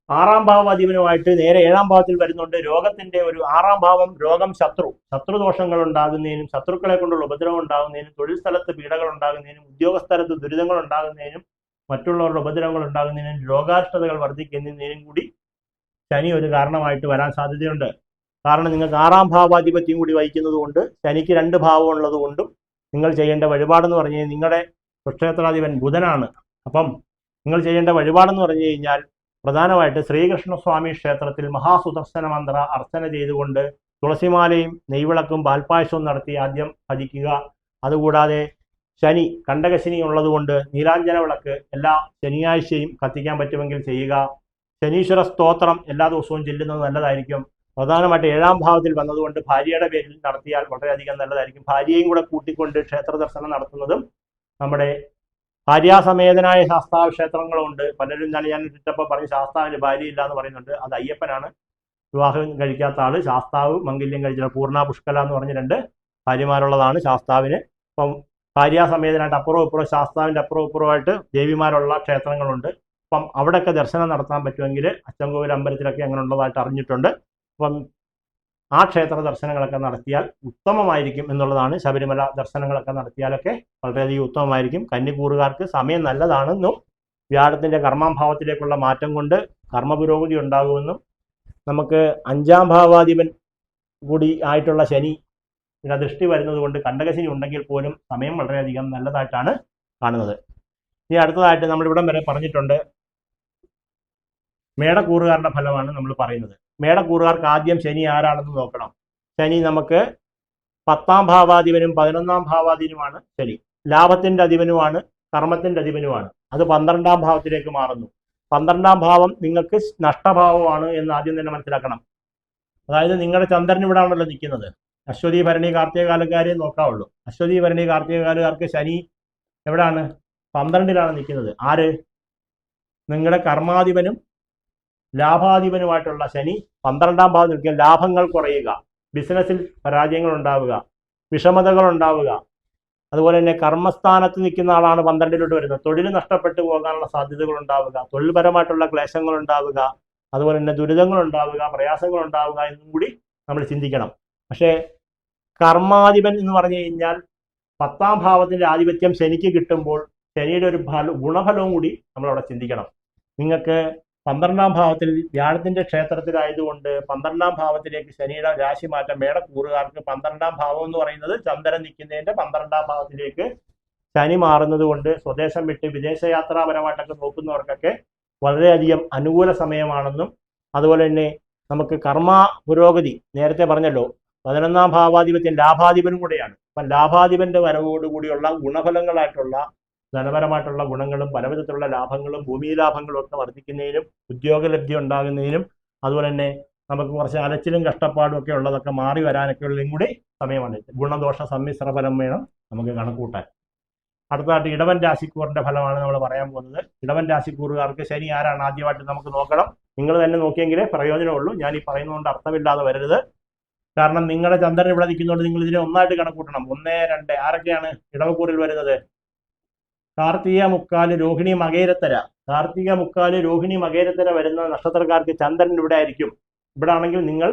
6ാം ഭാവാധിപനുമായിട്ട് നേരെ 7ാം ഭാവത്തിൽ വരുന്നുണ്ട്. രോഗത്തിന്റെ ഒരു 6ാം ഭാവം രോഗം, ശത്രുദോഷങ്ങൾ ഉണ്ടാകുന്നതിനും ശത്രുക്കളെ കൊണ്ടുള്ള ഉപദ്രവം ഉണ്ടാകുന്നതിനും തൊഴിൽ സ്ഥലത്ത് പീഡകൾ ഉണ്ടാകുന്നതിനും ഉദ്യോഗസ്ഥലത്ത് ദുരിതങ്ങൾ ഉണ്ടാകുന്നതിനും മറ്റുള്ളവരുടെ ഉപദ്രവങ്ങൾ ഉണ്ടാകുന്നതിനും രോഗാഷ്ഠതകൾ വർദ്ധിക്കുന്നതിനും കൂടി ശനി ഒരു കാരണമായിട്ട് വരാൻ സാധ്യതയുണ്ട്. കാരണം നിങ്ങൾക്ക് 6ാം ഭാവാധിപത്യം കൂടി വഹിക്കുന്നത് കൊണ്ട് ശനിക്ക് 2 ഭാവം ഉള്ളത് കൊണ്ടും നിങ്ങൾ ചെയ്യേണ്ട വഴിപാടെന്ന് പറഞ്ഞു കഴിഞ്ഞാൽ നിങ്ങളുടെ ക്ഷേത്രാധിപൻ ബുധനാണ്. അപ്പം നിങ്ങൾ ചെയ്യേണ്ട വഴിപാടെന്ന് പറഞ്ഞു കഴിഞ്ഞാൽ പ്രധാനമായിട്ട് ശ്രീകൃഷ്ണസ്വാമി ക്ഷേത്രത്തിൽ മഹാസുദർശന മന്ത്ര അർച്ചന ചെയ്തുകൊണ്ട് തുളസിമാലയും നെയ്വിളക്കും പാൽപ്പായസവും നടത്തി ആദ്യം ഭജിക്കുക. അതുകൂടാതെ ശനി കണ്ടകശനി ഉള്ളതുകൊണ്ട് നീരാഞ്ജന വിളക്ക് എല്ലാ ശനിയാഴ്ചയും കത്തിക്കാൻ പറ്റുമെങ്കിൽ ചെയ്യുക. ശനീശ്വര സ്തോത്രം എല്ലാ ദിവസവും ചെല്ലുന്നത് നല്ലതായിരിക്കും. പ്രധാനമായിട്ട് 7ാം ഭാവത്തിൽ വന്നതുകൊണ്ട് ഭാര്യയുടെ പേരിൽ നടത്തിയാൽ വളരെയധികം നല്ലതായിരിക്കും. ഭാര്യയും കൂടെ കൂട്ടിക്കൊണ്ട് ക്ഷേത്ര ദർശനം നടത്തുന്നതും നമ്മുടെ ഭാര്യാസമേതനായ ശാസ്താവ് ക്ഷേത്രങ്ങളുണ്ട്. പലരും ഇന്നലെ ഞാൻ ചുറ്റപ്പോൾ പറഞ്ഞ് ശാസ്താവിന് ഭാര്യയില്ല എന്ന് പറയുന്നുണ്ട്. അത് അയ്യപ്പനാണ്. വിവാഹം കഴിക്കാത്ത ആള് ശാസ്താവ് മംഗല്യം കഴിച്ച പൂർണ്ണ പുഷ്കല എന്ന് പറഞ്ഞ് 2 ഭാര്യമാരുള്ളതാണ് ശാസ്താവിന്. അപ്പം ഭാര്യാസമേതനായിട്ട് അപ്പുറവും ഇപ്പുറവും ശാസ്താവിൻ്റെ അപ്പുറവും ഇപ്പുറമായിട്ട് ദേവിമാരുള്ള ക്ഷേത്രങ്ങളുണ്ട്. അപ്പം അവിടെയൊക്കെ ദർശനം നടത്താൻ പറ്റുമെങ്കിൽ അച്ചൻകോവിൽ അമ്പലത്തിലൊക്കെ അങ്ങനെ ഉള്ളതായിട്ട് അറിഞ്ഞിട്ടുണ്ട്. അപ്പം ആ ക്ഷേത്ര ദർശനങ്ങളൊക്കെ നടത്തിയാൽ ഉത്തമമായിരിക്കും എന്നുള്ളതാണ്. ശബരിമല ദർശനങ്ങളൊക്കെ നടത്തിയാലൊക്കെ വളരെയധികം ഉത്തമമായിരിക്കും. കന്നിക്കൂറുകാർക്ക് സമയം നല്ലതാണെന്നും വ്യാഴത്തിന്റെ കർമ്മഭാവത്തിലേക്കുള്ള മാറ്റം കൊണ്ട് കർമ്മപുരോഗതി ഉണ്ടാകുമെന്നും നമുക്ക് 5ാം ഭാവാധിപൻ കൂടി ആയിട്ടുള്ള ശനി ദൃഷ്ടി വരുന്നത് കൊണ്ട് കണ്ടകശനി ഉണ്ടെങ്കിൽ പോലും സമയം വളരെയധികം നല്ലതായിട്ടാണ് കാണുന്നത്. ഇനി അടുത്തതായിട്ട് നമ്മൾ ഇവിടം വരെ പറഞ്ഞിട്ടുണ്ട്. മേടക്കൂറുകാരുടെ ഫലമാണ് നമ്മൾ പറയുന്നത്. മേടക്കൂറുകാർക്ക് ആദ്യം ശനി ആരാണെന്ന് നോക്കണം. ശനി നമുക്ക് 10ാം ഭാവാധിപനും 11ാം ഭാവാധിപനുമാണ് ശനി. ലാഭത്തിന്റെ അധിപനുമാണ്, കർമ്മത്തിന്റെ അധിപനുമാണ്. അത് 12ാം ഭാവത്തിലേക്ക് മാറുന്നു. 12ാം ഭാവം നിങ്ങൾക്ക് നഷ്ടഭാവമാണ് എന്ന് ആദ്യം തന്നെ മനസ്സിലാക്കണം. അതായത് നിങ്ങളുടെ ചന്ദ്രൻ ഇവിടെ ആണല്ലോ നിൽക്കുന്നത്. അശ്വതി ഭരണി കാർത്തികകാലക്കാരെ നോക്കാവുള്ളൂ. അശ്വതി ഭരണി കാർത്തികകാലുകാർക്ക് ശനി എവിടെയാണ്? 12ലാണ് നിൽക്കുന്നത്. ആര്? നിങ്ങളുടെ കർമാധിപനും ലാഭാധിപനുമായിട്ടുള്ള ശനി 12ാം ഭാവം നിൽക്കുക. ലാഭങ്ങൾ കുറയുക, ബിസിനസ്സിൽ പരാജയങ്ങൾ ഉണ്ടാവുക, വിഷമതകൾ ഉണ്ടാവുക. അതുപോലെ തന്നെ കർമ്മസ്ഥാനത്ത് നിൽക്കുന്ന ആളാണ് 12ലോട്ട് വരുന്നത്. തൊഴിൽ നഷ്ടപ്പെട്ടു പോകാനുള്ള സാധ്യതകൾ ഉണ്ടാവുക, തൊഴിൽപരമായിട്ടുള്ള ക്ലേശങ്ങൾ ഉണ്ടാവുക, അതുപോലെ തന്നെ ദുരിതങ്ങൾ ഉണ്ടാവുക, പ്രയാസങ്ങൾ ഉണ്ടാവുക എന്നും കൂടി നമ്മൾ ചിന്തിക്കണം. പക്ഷേ കർമാധിപൻ എന്ന് പറഞ്ഞു കഴിഞ്ഞാൽ 10ാം ഭാവത്തിന്റെ ആധിപത്യം ശനിക്ക് കിട്ടുമ്പോൾ ശനിയുടെ ഒരു ഗുണഫലവും കൂടി നമ്മളവിടെ ചിന്തിക്കണം. നിങ്ങൾക്ക് 12ാം ഭാവത്തിൽ വ്യാഴത്തിന്റെ ക്ഷേത്രത്തിലായതുകൊണ്ട് 12ാം ഭാവത്തിലേക്ക് ശനിയുടെ രാശി മാറ്റം മേടക്കൂറുകാർക്ക് 12ാം ഭാവം എന്ന് പറയുന്നത് ചന്ദ്രൻ നിൽക്കുന്നതിന്റെ 12ാം ഭാവത്തിലേക്ക് ശനി മാറുന്നത് കൊണ്ട് സ്വദേശം വിട്ട് വിദേശയാത്രാപരമായിട്ടൊക്കെ നോക്കുന്നവർക്കൊക്കെ വളരെയധികം അനുകൂല സമയമാണെന്നും അതുപോലെ തന്നെ നമുക്ക് കർമ്മ പുരോഗതി നേരത്തെ പറഞ്ഞല്ലോ, 11ാം ഭാവാധിപത്യം ലാഭാധിപനും കൂടെയാണ്. അപ്പം ലാഭാധിപന്റെ വരവോടുകൂടിയുള്ള ഗുണഫലങ്ങളായിട്ടുള്ള ധനപരമായിട്ടുള്ള ഗുണങ്ങളും പലവിധത്തിലുള്ള ലാഭങ്ങളും ഭൂമി ലാഭങ്ങളും ഒക്കെ വർദ്ധിക്കുന്നതിനും ഉദ്യോഗലബ്ധി ഉണ്ടാകുന്നതിനും അതുപോലെ തന്നെ നമുക്ക് കുറച്ച് അലച്ചിലും കഷ്ടപ്പാടും ഒക്കെ ഉള്ളതൊക്കെ മാറി വരാനൊക്കെ ഉള്ളതും കൂടി സമയമാണ്. ഗുണദോഷ സമ്മിശ്ര ഫലം വേണം നമുക്ക് കണക്കൂട്ടാൻ. അടുത്തതായിട്ട് ഇടവൻ രാശിക്കൂറിന്റെ ഫലമാണ് നമ്മൾ പറയാൻ പോകുന്നത്. ഇടവൻ രാശിക്കൂറുകാർക്ക് ശനി ആരാണ് ആദ്യമായിട്ട് നമുക്ക് നോക്കണം. നിങ്ങൾ തന്നെ നോക്കിയെങ്കിലേ പ്രയോജനമുള്ളൂ. ഞാൻ ഈ പറയുന്നതുകൊണ്ട് അർത്ഥമില്ലാതെ വരരുത്. കാരണം നിങ്ങളുടെ ചന്ദ്രൻ ഇവിടെ നിൽക്കുന്നതുകൊണ്ട് നിങ്ങൾ ഇതിനെ ഒന്നായിട്ട് കണക്കൂട്ടണം. 1, 2 ആരൊക്കെയാണ് ഇടവക്കൂറിൽ വരുന്നത്? കാർത്തിക, മുക്കാല്, രോഹിണി, മകേരത്തര. കാർത്തിക, മുക്കാല്, രോഹിണി, മകേരത്തര വരുന്ന നക്ഷത്രക്കാർക്ക് ചന്ദ്രൻ ഇവിടെ ആയിരിക്കും. ഇവിടെ ആണെങ്കിൽ നിങ്ങൾ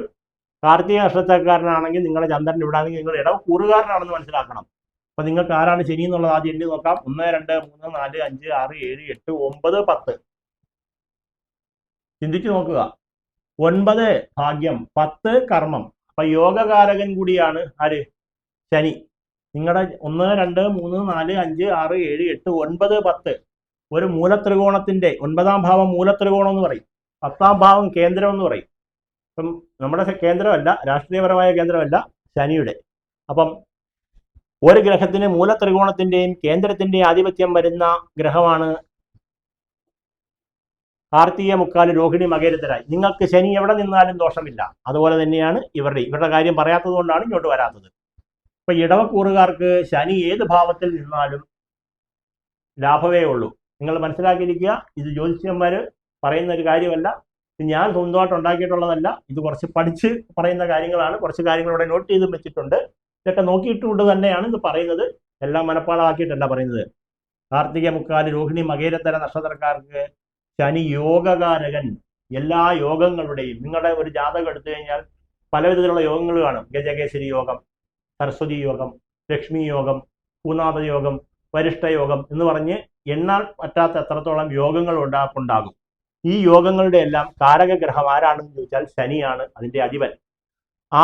കാർത്തിക നക്ഷത്രക്കാരനാണെങ്കിൽ നിങ്ങളുടെ ചന്ദ്രൻ ഇവിടെ ആണെങ്കിൽ നിങ്ങൾ ഇടവക്കൂറുകാരനാണെന്ന് മനസ്സിലാക്കണം. അപ്പൊ നിങ്ങൾക്ക് ആരാണ് ശനി എന്നുള്ളത് ആദ്യം എണ്ണി നോക്കാം. 1, 2, 3, 4, 5, 6, 7, 8, 9, 10. ചിന്തിച്ചു നോക്കുക. 9 ഭാഗ്യം, 10 കർമ്മം. അപ്പൊ യോഗകാരകൻ കൂടിയാണ് ആര്? ശനി. നിങ്ങളുടെ 1, 2, 3, 4, 5, 6, 7, 8, 9, 10 ഒരു മൂലത്രികോണത്തിന്റെ 9ാം ഭാവം മൂലത്രികോണം എന്ന് പറയും, 10ാം ഭാവം കേന്ദ്രം എന്ന് പറയും. അപ്പം നമ്മുടെ കേന്ദ്രമല്ല, രാഷ്ട്രീയപരമായ കേന്ദ്രമല്ല, ശനിയുടെ. അപ്പം ഒരു ഗ്രഹത്തിന് മൂലത്രികോണത്തിന്റെയും കേന്ദ്രത്തിന്റെയും ആധിപത്യം വരുന്ന ഗ്രഹമാണ് കാർത്തിക, മുക്കാല്, രോഹിണി, മകേരത്തരായി. നിങ്ങൾക്ക് ശനി എവിടെ നിന്നാലും ദോഷമില്ല. അതുപോലെ തന്നെയാണ് ഇവരുടെ കാര്യം പറയാത്തത് കൊണ്ടാണ് ഇങ്ങോട്ട് വരാത്തത്. ഇപ്പൊ ഇടവക്കൂറുകാർക്ക് ശനി ഏത് ഭാവത്തിൽ നിന്നാലും ലാഭമേ ഉള്ളൂ. നിങ്ങൾ മനസ്സിലാക്കിയിരിക്കുക. ഇത് ജ്യോതിഷ്യന്മാര് പറയുന്ന ഒരു കാര്യമല്ല, ഞാൻ സ്വന്തമായിട്ട് ഉണ്ടാക്കിയിട്ടുള്ളതല്ല. ഇത് കുറച്ച് പഠിച്ച് പറയുന്ന കാര്യങ്ങളാണ്. കുറച്ച് കാര്യങ്ങൾ ഇവിടെ നോട്ട് ചെയ്തും വെച്ചിട്ടുണ്ട്. ഇതൊക്കെ നോക്കിയിട്ടുകൊണ്ട് തന്നെയാണ് ഇത് പറയുന്നത്. എല്ലാം മനപ്പാടമാക്കിയിട്ടല്ല പറയുന്നത്. കാർത്തിക, മുക്കാല്, രോഹിണി, മകേരത്തര നക്ഷത്രക്കാർക്ക് ശനി യോഗകാരകൻ. എല്ലാ യോഗങ്ങളുടെയും നിങ്ങളുടെ ഒരു ജാതകം എടുത്തു കഴിഞ്ഞാൽ പലവിധത്തിലുള്ള യോഗങ്ങൾ കാണും. ഗജകേശ്വരി യോഗം, സരസ്വതി യോഗം, ലക്ഷ്മി യോഗം, പൂനാഥ യോഗം, വരിഷ്ഠ യോഗം എന്ന് പറഞ്ഞ് എണ്ണാൻ പറ്റാത്ത എത്രത്തോളം യോഗങ്ങൾ ഉണ്ടാകും. ഈ യോഗങ്ങളുടെ എല്ലാം കാരകഗ്രഹം ആരാണെന്ന് ചോദിച്ചാൽ ശനിയാണ് അതിന്റെ അധിപൻ. ആ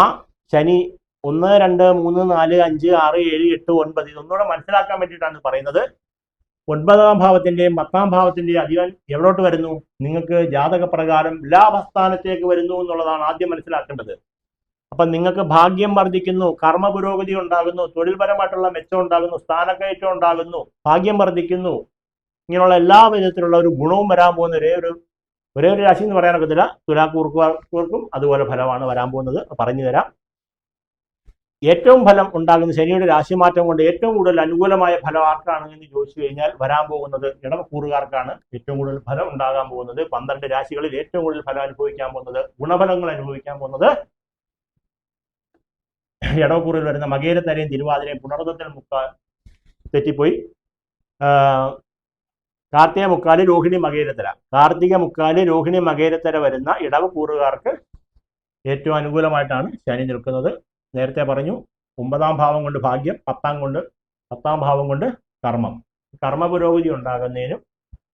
ശനി 1, 2, 3, 4, 5, 6, 7, 8, 9 ഇതൊന്നുകൂടെ മനസ്സിലാക്കാൻ വേണ്ടിയിട്ടാണ് പറയുന്നത്. 9ാം ഭാവത്തിന്റെയും 10ാം ഭാവത്തിന്റെയും അധിപൻ എവിടോട്ട് വരുന്നു? നിങ്ങൾക്ക് ജാതകപ്രകാരം ലാഭസ്ഥാനത്തേക്ക് വരുന്നു എന്നുള്ളതാണ് ആദ്യം മനസ്സിലാക്കേണ്ടത്. അപ്പൊ നിങ്ങൾക്ക് ഭാഗ്യം വർദ്ധിക്കുന്നു, കർമ്മ പുരോഗതി ഉണ്ടാകുന്നു, തൊഴിൽപരമായിട്ടുള്ള മെച്ചം ഉണ്ടാകുന്നു, സ്ഥാനക്കയറ്റം ഉണ്ടാകുന്നു, ഭാഗ്യം വർദ്ധിക്കുന്നു. ഇങ്ങനെയുള്ള എല്ലാ വിധത്തിലുള്ള ഒരു ഗുണവും വരാൻ പോകുന്ന ഒരേ ഒരു രാശി എന്ന് പറയാനൊക്കത്തില്ല. തുലാക്കൂർക്കും അതുപോലെ ഫലമാണ് വരാൻ പോകുന്നത്. പറഞ്ഞു തരാം. ഏറ്റവും ഫലം ഉണ്ടാകുന്ന ശനിയുടെ രാശിമാറ്റം കൊണ്ട് ഏറ്റവും കൂടുതൽ അനുകൂലമായ ഫലം ആർക്കാണ് എന്ന് ചോദിച്ചു കഴിഞ്ഞാൽ വരാൻ പോകുന്നത് ഇടവക്കൂറുകാർക്കാണ് ഏറ്റവും കൂടുതൽ ഫലം ഉണ്ടാകാൻ പോകുന്നത്. 12 രാശികളിൽ ഏറ്റവും കൂടുതൽ ഫലം അനുഭവിക്കാൻ പോകുന്നത്, ഗുണഫലങ്ങൾ അനുഭവിക്കാൻ പോകുന്നത് ഇടവക്കൂറിൽ വരുന്ന മകേരത്തരയും തിരുവാതിരയും പുണർദത്തിൽ തെറ്റിപ്പോയി. കാർത്തിക, മുക്കാല്, രോഹിണി, മകേരത്തര. കാർത്തിക, മുക്കാല്, രോഹിണി, മകേരത്തര വരുന്ന ഇടവക്കൂറുകാർക്ക് ഏറ്റവും അനുകൂലമായിട്ടാണ് ശനി നിൽക്കുന്നത്. നേരത്തെ പറഞ്ഞു 9ാം ഭാവം കൊണ്ട് ഭാഗ്യം, 10ാം ഭാവം കൊണ്ട് കർമ്മം. കർമ്മ പുരോഗതി ഉണ്ടാകുന്നതിനും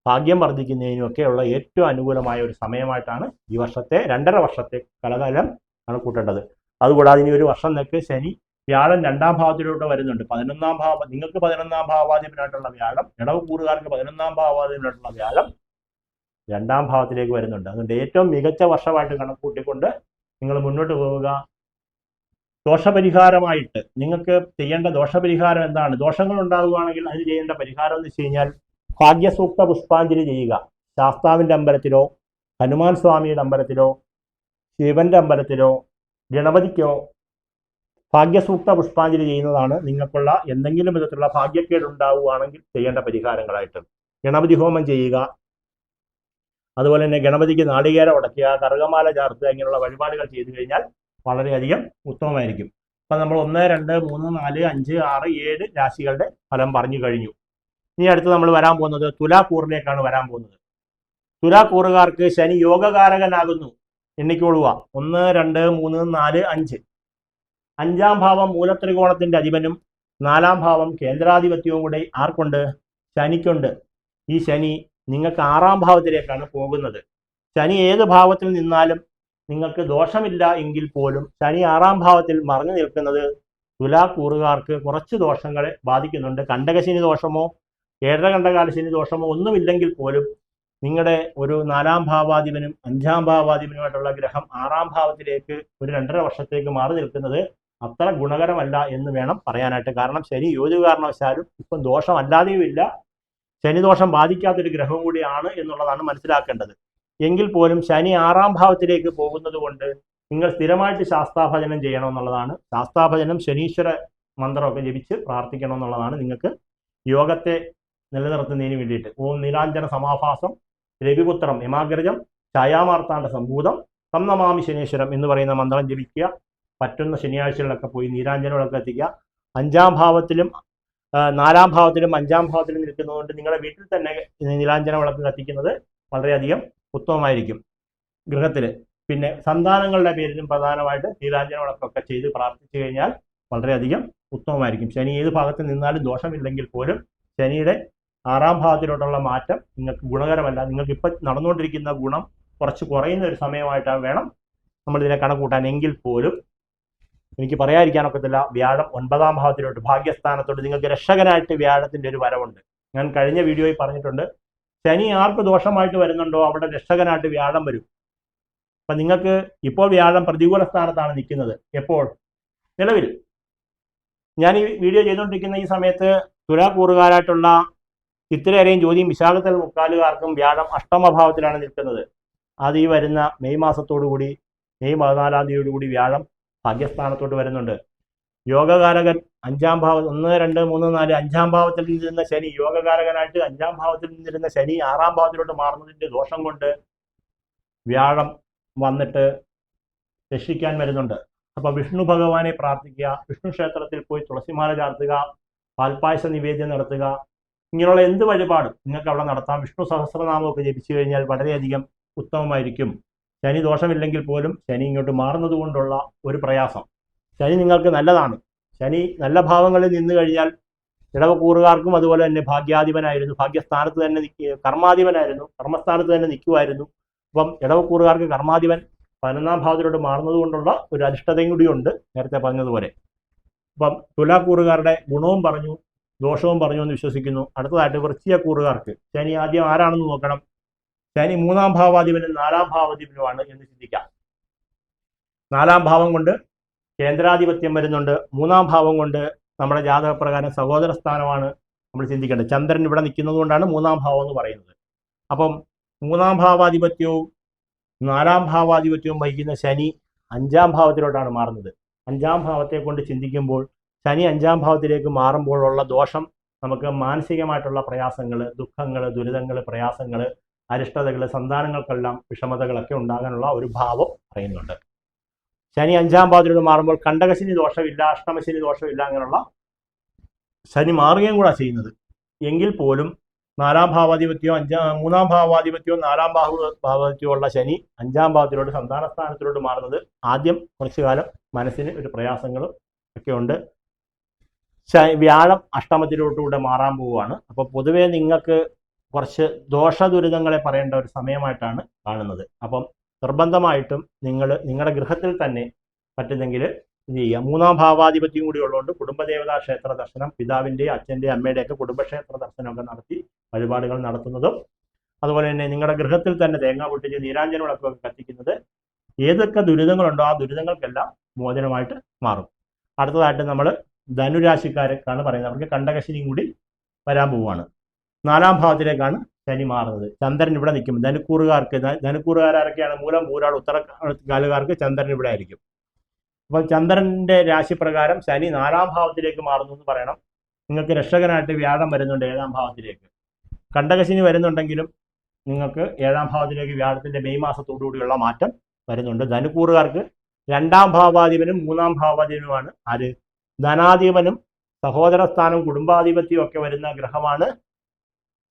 ഭാഗ്യം വർദ്ധിക്കുന്നതിനും ഒക്കെയുള്ള ഏറ്റവും അനുകൂലമായ ഒരു സമയമായിട്ടാണ് ഈ വർഷത്തെ 2.5 വർഷത്തെ കാലകാലം കണക്കൂട്ടേണ്ടത്. അതുകൂടാതെ ഇനി ഒരു വർഷം നിൽക്ക് ശനി വ്യാഴം 2ാം ഭാവത്തിലോട്ട് വരുന്നുണ്ട്. 11ാം ഭാവം നിങ്ങൾക്ക് 11ാം ഭാവാധിപനായിട്ടുള്ള വ്യാഴം, ഇടവക്കൂറുകാർക്ക് 11ാം ഭാവാധിപനായിട്ടുള്ള വ്യാഴം 2ാം ഭാവത്തിലേക്ക് വരുന്നുണ്ട്. അതുകൊണ്ട് ഏറ്റവും മികച്ച വർഷമായിട്ട് കണക്കൂട്ടിക്കൊണ്ട് നിങ്ങൾ മുന്നോട്ട് പോവുക. ദോഷപരിഹാരമായിട്ട് നിങ്ങൾക്ക് ചെയ്യേണ്ട ദോഷപരിഹാരം എന്താണ്? ദോഷങ്ങൾ ഉണ്ടാവുകയാണെങ്കിൽ അതിന് ചെയ്യേണ്ട പരിഹാരം എന്ന് വെച്ച് കഴിഞ്ഞാൽ ഭാഗ്യസൂക്ത പുഷ്പാഞ്ജലി ചെയ്യുക. ശാസ്താവിൻ്റെ അമ്പലത്തിലോ ഹനുമാൻ സ്വാമിയുടെ അമ്പലത്തിലോ ശിവന്റെ അമ്പലത്തിലോ ഗണപതിക്കോ ഭാഗ്യസൂക്ത പുഷ്പാഞ്ജലി ചെയ്യുന്നതാണ് നിങ്ങൾക്കുള്ള എന്തെങ്കിലും വിധത്തിലുള്ള ഭാഗ്യക്കേട് ഉണ്ടാവുകയാണെങ്കിൽ ചെയ്യേണ്ട പരിഹാരങ്ങളായിട്ട്. ഗണപതി ഹോമം ചെയ്യുക, അതുപോലെ തന്നെ ഗണപതിക്ക് നാളികേരം ഉടയ്ക്കുക, കറുകമാല ചാർത്തുക, ഇങ്ങനെയുള്ള വഴിപാടുകൾ ചെയ്തു കഴിഞ്ഞാൽ വളരെയധികം ഉത്തമമായിരിക്കും. അപ്പം നമ്മൾ 1, 2, 3, 4, 5, 6, 7 രാശികളുടെ ഫലം പറഞ്ഞു കഴിഞ്ഞു. ഇനി അടുത്ത് നമ്മൾ വരാൻ പോകുന്നത് തുലാക്കൂറിലേക്കാണ് വരാൻ പോകുന്നത്. തുലാക്കൂറുകാർക്ക് ശനി യോഗകാരകനാകുന്നു. എണ്ണിക്കോളുക. 1, 2, 3, 4, 5. 5ാം ഭാവം മൂലത്രികോണത്തിന്റെ അധിപനും 4ാം ഭാവം കേന്ദ്രാധിപത്യവും കൂടെ ആർക്കുണ്ട്? ശനിക്കുണ്ട്. ഈ ശനി നിങ്ങൾക്ക് 6ാം ഭാവത്തിലേക്കാണ് പോകുന്നത്. ശനി ഏത് ഭാവത്തിൽ നിന്നാലും നിങ്ങൾക്ക് ദോഷമില്ല എങ്കിൽ പോലും ശനി 6ാം ഭാവത്തിൽ മറഞ്ഞു നിൽക്കുന്നത് തുലാക്കൂറുകാർക്ക് കുറച്ച് ദോഷങ്ങളെ ബാധിക്കുന്നുണ്ട്. കണ്ടകശനി ദോഷമോ ഏഴരകണ്ഠകാല ശനി ദോഷമോ ഒന്നുമില്ലെങ്കിൽ പോലും നിങ്ങളുടെ ഒരു 4-ാം ഭാവാധിപനും 5-ാം ഭാവാധിപനുമായിട്ടുള്ള ഗ്രഹം 6-ാം ഭാവത്തിലേക്ക് ഒരു 2.5 വർഷത്തേക്ക് മാറി നിൽക്കുന്നത് അത്ര ഗുണകരമല്ല എന്ന് വേണം പറയാനായിട്ട്. കാരണം ശനി യോജക കാരണവശാലും ഇപ്പം ദോഷമല്ലാതെയും ഇല്ല, ശനിദോഷം ബാധിക്കാത്തൊരു ഗ്രഹം കൂടിയാണ് എന്നുള്ളതാണ് മനസ്സിലാക്കേണ്ടത്. എങ്കിൽ പോലും ശനി 6-ാം ഭാവത്തിലേക്ക് പോകുന്നത് കൊണ്ട് നിങ്ങൾ സ്ഥിരമായിട്ട് ശാസ്താഭജനം ചെയ്യണമെന്നുള്ളതാണ്. ശാസ്താഭജനം, ശനീശ്വര മന്ത്രമൊക്കെ ജപിച്ച് പ്രാർത്ഥിക്കണം എന്നുള്ളതാണ് നിങ്ങൾക്ക് യോഗത്തെ നിലനിർത്തുന്നതിന് വേണ്ടിയിട്ട്. ഓം നീലാഞ്ജന സമാഭാസം രവിപുത്രം യമാഗ്രജം ഛായാമാർത്താണ്ഡ സംഭൂതം തം നമാമി ശനീശ്വരം എന്ന് പറയുന്ന മന്ത്രം ജപിക്കുക. പറ്റുന്ന ശനിയാഴ്ചകളിലൊക്കെ പോയി നീരാഞ്ജനങ്ങളൊക്കെ എത്തിക്കുക. 5-ാം ഭാവത്തിലും 4-ാം ഭാവത്തിലും 5-ാം ഭാവത്തിലും നിൽക്കുന്നതുകൊണ്ട് നിങ്ങളുടെ വീട്ടിൽ തന്നെ നീലാഞ്ജന വിളക്ക് കത്തിക്കുന്നത് വളരെയധികം ഉത്തമമായിരിക്കും ഗൃഹത്തിൽ. പിന്നെ സന്താനങ്ങളുടെ പേരിലും പ്രധാനമായിട്ട് നീലാഞ്ജന വിളക്കൊക്കെ ചെയ്ത് പ്രാർത്ഥിച്ചു കഴിഞ്ഞാൽ വളരെയധികം ഉത്തമമായിരിക്കും. ശനി ഏത് ഭാഗത്ത് നിന്നാലും ദോഷമില്ലെങ്കിൽ പോലും ശനിയുടെ 6-ാം ഭാവത്തിലോട്ടുള്ള മാറ്റം നിങ്ങൾക്ക് ഗുണകരമല്ല. നിങ്ങൾക്ക് ഇപ്പം നടന്നുകൊണ്ടിരിക്കുന്ന ഗുണം കുറച്ച് കുറയുന്ന ഒരു സമയമായിട്ടാണ് വേണം നമ്മളിതിനെ കണക്കൂട്ടാൻ. എങ്കിൽ പോലും എനിക്ക് പറയാതിരിക്കാനൊക്കത്തില്ല, വ്യാഴം 9-ാം ഭാവത്തിലോട്ട് ഭാഗ്യസ്ഥാനത്തോട്ട് നിങ്ങൾക്ക് രക്ഷകനായിട്ട് വ്യാഴത്തിൻ്റെ ഒരു വരവുണ്ട്. ഞാൻ കഴിഞ്ഞ വീഡിയോയിൽ പറഞ്ഞിട്ടുണ്ട്, ശനി ആർക്ക് ദോഷമായിട്ട് വരുന്നുണ്ടോ അവിടെ രക്ഷകനായിട്ട് വ്യാഴം വരും. അപ്പം നിങ്ങൾക്ക് ഇപ്പോൾ വ്യാഴം പ്രതികൂല സ്ഥാനത്താണ് നിൽക്കുന്നത്. എപ്പോൾ? നിലവിൽ ഞാൻ ഈ വീഡിയോ ചെയ്തുകൊണ്ടിരിക്കുന്ന ഈ സമയത്ത് തുലാക്കൂറുകാരായിട്ടുള്ള ചിത്തിരയും ജ്യോതിയും വിശാഖത്തിൽ മുക്കാലുകാർക്കും വ്യാഴം 8-ാം ഭാവത്തിലാണ് നിൽക്കുന്നത്. അത് ഈ വരുന്ന മെയ് മാസത്തോടുകൂടി, മെയ് 14-ാം തീയതിയോടുകൂടി വ്യാഴം ഭാഗ്യസ്ഥാനത്തോട്ട് വരുന്നുണ്ട്. യോഗകാരകൻ 5-ാം ഭാവം 1, 2, 3, 4 5-ാം ഭാവത്തിൽ നിന്നിരുന്ന ശനി, യോഗകാരകനായിട്ട് 5-ാം ഭാവത്തിൽ നിന്നിരുന്ന ശനി 6-ാം ഭാവത്തിലോട്ട് മാറുന്നതിൻ്റെ ദോഷം കൊണ്ട് വ്യാഴം വന്നിട്ട് രക്ഷിക്കാൻ വരുന്നുണ്ട്. അപ്പോൾ വിഷ്ണു ഭഗവാനെ പ്രാർത്ഥിക്കുക, വിഷ്ണു ക്ഷേത്രത്തിൽ പോയി തുളസിമാല ചാർത്തുക, പാൽപ്പായസ നിവേദ്യം നടത്തുക, ഇങ്ങനെയുള്ള എന്ത് വഴിപാടും നിങ്ങൾക്ക് അവിടെ നടത്താം. വിഷ്ണു സഹസ്രനാമമൊക്കെ ജപിച്ചു കഴിഞ്ഞാൽ വളരെയധികം ഉത്തമമായിരിക്കും. ശനി ദോഷമില്ലെങ്കിൽ പോലും ശനി ഇങ്ങോട്ട് മാറുന്നത് കൊണ്ടുള്ള ഒരു പ്രയാസം, ശനി നിങ്ങൾക്ക് നല്ലതാണ്. ശനി നല്ല ഭാവങ്ങളിൽ നിന്ന് കഴിഞ്ഞാൽ ഇടവക്കൂറുകാർക്കും അതുപോലെ തന്നെ ഭാഗ്യാധിപനായിരുന്നു, ഭാഗ്യസ്ഥാനത്ത് തന്നെ കർമാധിപനായിരുന്നു, കർമ്മസ്ഥാനത്ത് തന്നെ നിൽക്കുമായിരുന്നു. അപ്പം ഇടവക്കൂറുകാർക്ക് കർമാധിപൻ 11-ാം ഭാവത്തിലോട്ട് മാറുന്നത് കൊണ്ടുള്ള ഒരു അരിഷ്ടതയും കൂടിയുണ്ട്, നേരത്തെ പറഞ്ഞതുപോലെ. അപ്പം തുലാക്കൂറുകാരുടെ ഗുണവും പറഞ്ഞു, ദോഷവും പറഞ്ഞു എന്ന് വിശ്വസിക്കുന്നു. അടുത്തതായിട്ട് വൃശ്ചികക്കൂറുകാർക്ക് ശനി ആദ്യം ആരാണെന്ന് നോക്കണം. ശനി 3-ാം ഭാവാധിപനും 4-ാം ഭാവാധിപനുമാണ് എന്ന് ചിന്തിക്കാം. 4-ാം ഭാവം കൊണ്ട് കേന്ദ്രാധിപത്യം വരുന്നുണ്ട്. 3-ാം ഭാവം കൊണ്ട് നമ്മുടെ ജാതകപ്രകാരം സഹോദര സ്ഥാനമാണ് നമ്മൾ ചിന്തിക്കേണ്ടത്. ചന്ദ്രൻ ഇവിടെ നിൽക്കുന്നത് കൊണ്ടാണ് 3-ാം ഭാവം എന്ന് പറയുന്നത്. അപ്പം 3-ാം ഭാവാധിപത്യവും 4-ാം ഭാവാധിപത്യവും വഹിക്കുന്ന ശനി 5-ാം ഭാവത്തിലോട്ടാണ് മാറുന്നത്. 5-ാം ഭാവത്തെ കൊണ്ട് ചിന്തിക്കുമ്പോൾ ശനി 5-ാം ഭാവത്തിലേക്ക് മാറുമ്പോഴുള്ള ദോഷം നമുക്ക് മാനസികമായിട്ടുള്ള പ്രയാസങ്ങൾ, ദുഃഖങ്ങൾ, ദുരിതങ്ങൾ, പ്രയാസങ്ങൾ, അരിഷ്ടതകൾ, സന്താനങ്ങൾക്കെല്ലാം വിഷമതകളൊക്കെ ഉണ്ടാകാനുള്ള ഒരു ഭാവം പറയുന്നുണ്ട്. ശനി 5-ാം ഭാവത്തിലോട്ട് മാറുമ്പോൾ കണ്ടകശനി ദോഷമില്ല, അഷ്ടമശനി ദോഷമില്ല, അങ്ങനെയുള്ള ശനി മാറുകയും കൂടെ ചെയ്യുന്നത്. എങ്കിൽ പോലും 4-ാം ഭാവാധിപത്യമോ 3-ാം ഭാവാധിപത്യമോ 4-ാം ഭാവാധിപത്യമോ ഉള്ള ശനി 5-ാം ഭാവത്തിലോട്ട് സന്താനസ്ഥാനത്തിലോട്ട് മാറുന്നത് ആദ്യം കുറച്ചു കാലം മനസ്സിന് ഒരു പ്രയാസങ്ങളും ഒക്കെ ഉണ്ട്. വ്യാഴം അഷ്ടമത്തിലോട്ടുകൂടെ മാറാൻ പോവുകയാണ്. അപ്പോൾ പൊതുവേ നിങ്ങൾക്ക് കുറച്ച് ദോഷദുരിതങ്ങളെ പറയേണ്ട ഒരു സമയമായിട്ടാണ് കാണുന്നത്. അപ്പം നിർബന്ധമായിട്ടും നിങ്ങളുടെ ഗൃഹത്തിൽ തന്നെ പറ്റുന്നെങ്കിൽ ഇത് ചെയ്യുക. 3-ാം ഭാവാധിപത്യം കൂടി ഉള്ളതുകൊണ്ട് കുടുംബദേവതാ ക്ഷേത്ര ദർശനം, പിതാവിൻ്റെ, അച്ഛൻ്റെ, അമ്മയുടെയൊക്കെ കുടുംബക്ഷേത്ര ദർശനമൊക്കെ നടത്തി വഴിപാടുകൾ നടത്തുന്നതും, അതുപോലെ തന്നെ നിങ്ങളുടെ ഗൃഹത്തിൽ തന്നെ തേങ്ങ പൊട്ടിച്ച് നീരാഞ്ജന വിളക്കൊക്കെ കത്തിക്കുന്നത് ഏതൊക്കെ ദുരിതങ്ങളുണ്ടോ ആ ദുരിതങ്ങൾക്കെല്ലാം മോചനമായിട്ട് മാറും. അടുത്തതായിട്ട് നമ്മൾ ധനുരാശിക്കാർക്കാണ് പറയുന്നത്. അവർക്ക് കണ്ടകശനിയും കൂടി വരാൻ പോവുകയാണ്. 4-ാം ഭാവത്തിലേക്കാണ് ശനി മാറുന്നത്. ചന്ദ്രൻ ഇവിടെ നിൽക്കും. ധനുക്കൂറുകാരൊക്കെയാണ് മൂലം, പൂരാട്, ഉത്തരകാലുകാർക്ക് ചന്ദ്രൻ ഇവിടെ ആയിരിക്കും. അപ്പോൾ ചന്ദ്രൻ്റെ രാശിപ്രകാരം ശനി 4-ാം ഭാവത്തിലേക്ക് മാറുന്നു എന്ന് പറയണം. നിങ്ങൾക്ക് രക്ഷകനായിട്ട് വ്യാഴം വരുന്നുണ്ട് 7-ാം ഭാവത്തിലേക്ക്. കണ്ടകശനി വരുന്നുണ്ടെങ്കിലും നിങ്ങൾക്ക് 7-ാം ഭാവത്തിലേക്ക് വ്യാഴത്തിൻ്റെ മെയ് മാസത്തോടുകൂടിയുള്ള മാറ്റം വരുന്നുണ്ട്. ധനുക്കൂറുകാർക്ക് 2-ാം ഭാവാധിപനും 3-ാം ഭാവാധിപനുമാണ് ആര്? ധനാധിപനും സഹോദരസ്ഥാനവും കുടുംബാധിപത്യവും ഒക്കെ വരുന്ന ഗ്രഹമാണ്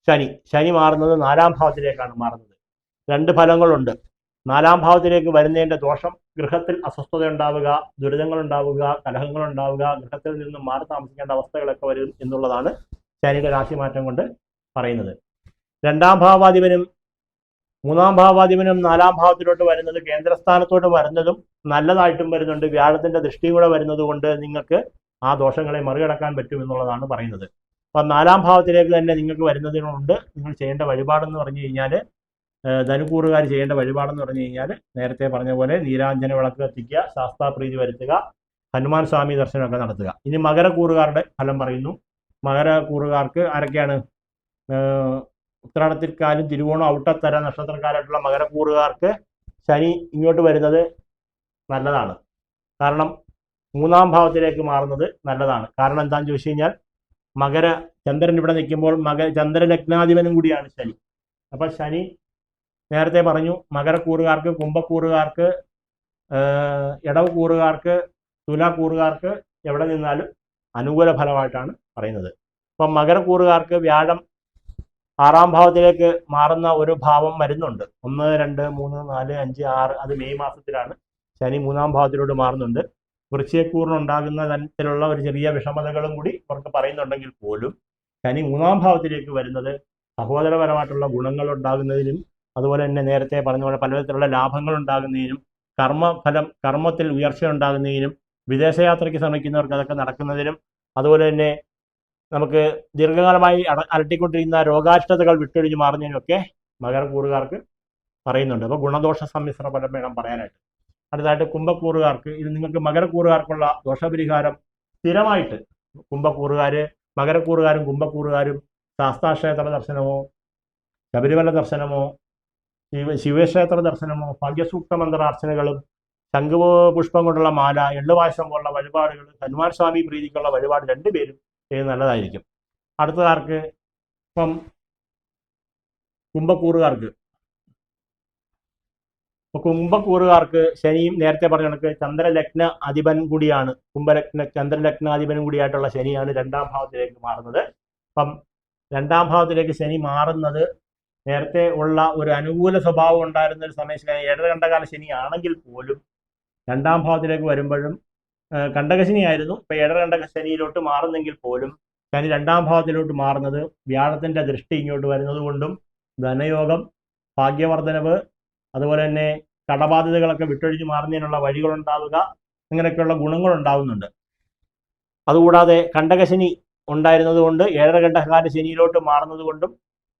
ശനി. ശനി മാറുന്നത് 4-ാം ഭാവത്തിലേക്കാണ് മാറുന്നത്. 2 ഫലങ്ങളുണ്ട്. 4-ാം ഭാവത്തിലേക്ക് വരുന്നതിൻ്റെ ദോഷം ഗൃഹത്തിൽ അസ്വസ്ഥത ഉണ്ടാവുക, ദുരിതങ്ങൾ ഉണ്ടാവുക, കലഹങ്ങൾ ഉണ്ടാവുക, ഗൃഹത്തിൽ നിന്നും മാറി താമസിക്കേണ്ട അവസ്ഥകളൊക്കെ വരും എന്നുള്ളതാണ് ശനിയുടെ രാശിമാറ്റം കൊണ്ട് പറയുന്നത്. 2-ാം ഭാവാധിപനും 3-ാം ഭാവാധിപനും 4-ാം ഭാവത്തിലോട്ട് വരുന്നത് കേന്ദ്രസ്ഥാനത്തോട്ട് വരുന്നതും നല്ലതായിട്ടും വരുന്നുണ്ട്. വ്യാഴത്തിൻ്റെ ദൃഷ്ടിയും കൂടെ വരുന്നത് കൊണ്ട് നിങ്ങൾക്ക് ആ ദോഷങ്ങളെ മറികടക്കാൻ പറ്റും എന്നുള്ളതാണ് പറയുന്നത്. അപ്പം 4-ാം ഭാവത്തിലേക്ക് തന്നെ നിങ്ങൾക്ക് വരുന്നതിനുണ്ട് നിങ്ങൾ ചെയ്യേണ്ട വഴിപാടെന്ന് പറഞ്ഞു കഴിഞ്ഞാൽ ധനുക്കൂറുകാർ ചെയ്യേണ്ട വഴിപാടെന്ന് പറഞ്ഞു കഴിഞ്ഞാൽ നേരത്തെ പറഞ്ഞ പോലെ നീരാഞ്ജന വിളക്ക് കത്തിക്കുക, ശാസ്താപ്രീതി വരുത്തുക, ഹനുമാൻ സ്വാമി ദർശനമൊക്കെ നടത്തുക. ഇനി മകരക്കൂറുകാരുടെ ഫലം പറയുന്നു. മകരക്കൂറുകാർക്ക് ആരൊക്കെയാണ്? ഉത്രാടത്തിൽക്കാലും തിരുവോണം ഔട്ടത്തര നക്ഷത്രക്കാരായിട്ടുള്ള മകരക്കൂറുകാർക്ക് ശനി ഇങ്ങോട്ട് വരുന്നത് നല്ലതാണ്. കാരണം 3-ാം ഭാവത്തിലേക്ക് മാറുന്നത് നല്ലതാണ്. കാരണം എന്താണെന്ന് ചോദിച്ചു കഴിഞ്ഞാൽ ചന്ദ്രൻ ഇവിടെ നിൽക്കുമ്പോൾ ചന്ദ്രലഗ്നാധിപനും കൂടിയാണ് ശനി. അപ്പം ശനി നേരത്തെ പറഞ്ഞു മകരക്കൂറുകാർക്ക്, കുംഭക്കൂറുകാർക്ക്, ഇടവക്കൂറുകാർക്ക്, തുലാക്കൂറുകാർക്ക് എവിടെ നിന്നാലും അനുകൂല ഫലമായിട്ടാണ് പറയുന്നത്. അപ്പം മകരക്കൂറുകാർക്ക് വ്യാഴം 6-ാം ഭാവത്തിലേക്ക് മാറുന്ന ഒരു ഭാവം വരുന്നുണ്ട്. 1, 2, 3, 4, 5, 6 അത് മെയ് മാസത്തിലാണ് ശനി 3-ാം ഭാവത്തിലോട്ട് മാറുന്നുണ്ട്. വൃശ്ചികക്കൂറിനുണ്ടാകുന്ന തരത്തിലുള്ള ഒരു ചെറിയ വിഷമതകളും കൂടി അവർക്ക് പറയുന്നുണ്ടെങ്കിൽ പോലും ശനി 3-ാം ഭാവത്തിലേക്ക് വരുന്നത് സഹോദരപരമായിട്ടുള്ള ഗുണങ്ങൾ ഉണ്ടാകുന്നതിനും അതുപോലെ തന്നെ നേരത്തെ പറഞ്ഞ പോലെ പലവിധത്തിലുള്ള ലാഭങ്ങൾ ഉണ്ടാകുന്നതിനും കർമ്മത്തിൽ ഉയർച്ച ഉണ്ടാകുന്നതിനും വിദേശയാത്രയ്ക്ക് ശ്രമിക്കുന്നവർക്ക് അതൊക്കെ നടക്കുന്നതിനും അതുപോലെ തന്നെ നമുക്ക് ദീർഘകാലമായി അലട്ടിക്കൊണ്ടിരിക്കുന്ന രോഗാഷ്ഠതകൾ വിട്ടൊഴിഞ്ഞ് മാറുന്നതിനൊക്കെ മകരക്കൂറുകാർക്ക് പറയുന്നുണ്ട്. അപ്പോൾ ഗുണദോഷ സമ്മിശ്ര ഫലം വേണം പറയാനായിട്ട്. അടുത്തതായിട്ട് കുംഭക്കൂറുകാർക്ക്, ഇത് നിങ്ങൾക്ക് മകരക്കൂറുകാർക്കുള്ള ദോഷപരിഹാരം സ്ഥിരമായിട്ട് മകരക്കൂറുകാരും കുംഭക്കൂറുകാരും ശാസ്താക്ഷേത്ര ദർശനമോ ശബരിമല ദർശനമോ ശിവക്ഷേത്ര ദർശനമോ ഭാഗ്യസൂക്ത മന്ത്രാർച്ചനകളും ശംഖുപുഷ്പം കൊണ്ടുള്ള മാല, എള്ളുപായസം പോലുള്ള വഴിപാടുകൾ, ഹനുമാൻ സ്വാമി പ്രീതിക്കുള്ള വഴിപാട് രണ്ടുപേരും ചെയ്യുന്നത് നല്ലതായിരിക്കും. അടുത്തതാർക്ക് ഇപ്പം കുംഭക്കൂറുകാർക്ക് ശനിയും നേരത്തെ പറഞ്ഞ കണക്ക് ചന്ദ്രലഗ്ന അധിപൻ കൂടിയാണ്. ചന്ദ്രലഗ്നാധിപനും കൂടിയായിട്ടുള്ള ശനിയാണ് 2-ാം ഭാവത്തിലേക്ക് മാറുന്നത്. അപ്പം 2-ാം ഭാവത്തിലേക്ക് ശനി മാറുന്നത് നേരത്തെ ഉള്ള ഒരു അനുകൂല സ്വഭാവം ഉണ്ടായിരുന്ന ഒരു സമയം ഏഴരകണ്ഠകാല ശനി ആണെങ്കിൽ പോലും 2-ാം ഭാവത്തിലേക്ക് വരുമ്പോഴും കണ്ടകശനിയായിരുന്നു. ഇപ്പം ഏഴരകണ്ഠക ശനിയിലോട്ട് മാറുന്നെങ്കിൽ പോലും ശനി 2-ാം ഭാവത്തിലോട്ട് മാറുന്നത് വ്യാഴത്തിൻ്റെ ദൃഷ്ടി ഇങ്ങോട്ട് വരുന്നത് കൊണ്ടും ധനയോഗം, ഭാഗ്യവർദ്ധനവ്, അതുപോലെ തന്നെ കടബാധ്യതകളൊക്കെ വിട്ടൊഴിഞ്ഞ് മാറുന്നതിനുള്ള വഴികളുണ്ടാവുക, അങ്ങനെയൊക്കെയുള്ള ഗുണങ്ങൾ ഉണ്ടാവുന്നുണ്ട്. അതുകൂടാതെ കണ്ടകശനി ഉണ്ടായിരുന്നത് കൊണ്ട് ഏഴരകണ്ഠകാല ശനിയിലോട്ട് മാറുന്നത് കൊണ്ടും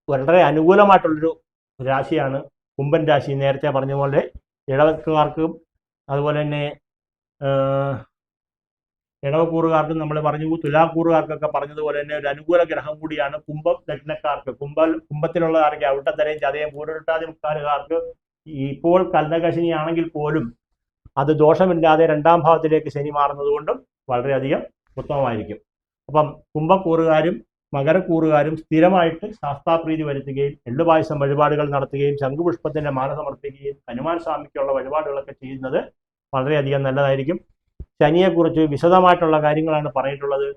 വളരെ അനുകൂലമായിട്ടുള്ളൊരു രാശിയാണ് കുംഭൻ രാശി. നേരത്തെ പറഞ്ഞ പോലെ ഇടവക്കാർക്കും അതുപോലെ തന്നെ ഇടവക്കൂറുകാർക്കും നമ്മൾ പറഞ്ഞു, തുലാക്കൂറുകാർക്കൊക്കെ പറഞ്ഞതുപോലെ തന്നെ ഒരു അനുകൂല ഗ്രഹം കൂടിയാണ് കുംഭം ലഗ്നക്കാർക്ക്. കുംഭത്തിലുള്ള ആർക്ക് ഔട്ടത്തരയും ചതയും പൂരട്ടാതി മുക്കാലുകാർക്ക് ഇപ്പോൾ കണ്ടകശനി ആണെങ്കിൽ പോലും അത് ദോഷമില്ലാതെ 2-ാം ഭാവത്തിലേക്ക് ശനി മാറുന്നത് കൊണ്ടും വളരെയധികം ഉത്തമമായിരിക്കും. അപ്പം കുംഭക്കൂറുകാരും മകരക്കൂറുകാരും സ്ഥിരമായിട്ട് ശാസ്താപ്രീതി വരുത്തുകയും എള്ളുപായസം വഴിപാടുകൾ നടത്തുകയും ശംഖുപുഷ്പത്തിന്റെ മാല സമർപ്പിക്കുകയും ഹനുമാൻ സ്വാമിക്കുള്ള വഴിപാടുകളൊക്കെ ചെയ്യുന്നത് വളരെയധികം നല്ലതായിരിക്കും. ശനിയെക്കുറിച്ച് വിശദമായിട്ടുള്ള കാര്യങ്ങളാണ് പറഞ്ഞിട്ടുള്ളത്.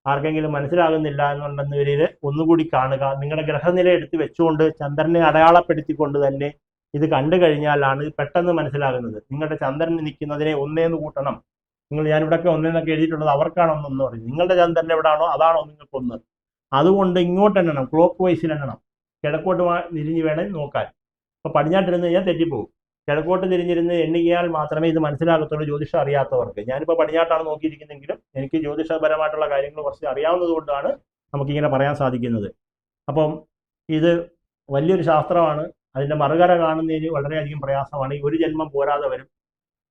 ആർക്കെങ്കിലും മനസ്സിലാകുന്നില്ല എന്നുണ്ടെന്നവരിൽ ഒന്നുകൂടി കാണുക. നിങ്ങളുടെ ഗ്രഹനില എടുത്ത് വെച്ചുകൊണ്ട് ചന്ദ്രനെ അടയാളപ്പെടുത്തിക്കൊണ്ട് തന്നെ ഇത് കണ്ടു കഴിഞ്ഞാലാണ് പെട്ടെന്ന് മനസ്സിലാകുന്നത്. നിങ്ങളുടെ ചന്ദ്രൻ നിൽക്കുന്നതിനെ 1 കൂട്ടണം. ഞാനിവിടെയൊക്കെ 1 എന്നൊക്കെ എഴുതിയിട്ടുള്ളത് അവർക്കാണ് 1 എന്ന് പറയും. നിങ്ങളുടെ ചന്ദ്രൻ എവിടെയാണോ അതാണോ നിങ്ങൾക്ക് 1. അതുകൊണ്ട് ഇങ്ങോട്ട് എണ്ണണം, ക്ലോക്ക് വൈസിൽ എണ്ണണം. കിഴക്കോട്ട് തിരിഞ്ഞ് വേണം നോക്കാൻ. അപ്പോൾ പടിഞ്ഞാട്ടിരുന്ന് കഴിഞ്ഞാൽ തെറ്റിപ്പോകും. കിഴക്കോട്ട് തിരിഞ്ഞിരുന്ന് എണ്ണിയാൽ മാത്രമേ ഇത് മനസ്സിലാകത്തുള്ളൂ ജ്യോതിഷം അറിയാത്തവർക്ക്. ഞാനിപ്പോൾ പടിഞ്ഞാട്ടാണ് നോക്കിയിരിക്കുന്നെങ്കിലും എനിക്ക് ജ്യോതിഷപരമായിട്ടുള്ള കാര്യങ്ങൾ കുറച്ച് അറിയാവുന്നത് കൊണ്ടാണ് നമുക്കിങ്ങനെ പറയാൻ സാധിക്കുന്നത്. അപ്പം ഇത് വലിയൊരു ശാസ്ത്രമാണ്. അതിൻ്റെ മറുകര കാണുന്നതിന് വളരെയധികം പ്രയാസമാണ്. ഈ ഒരു ജന്മം പോരാതെ വരും.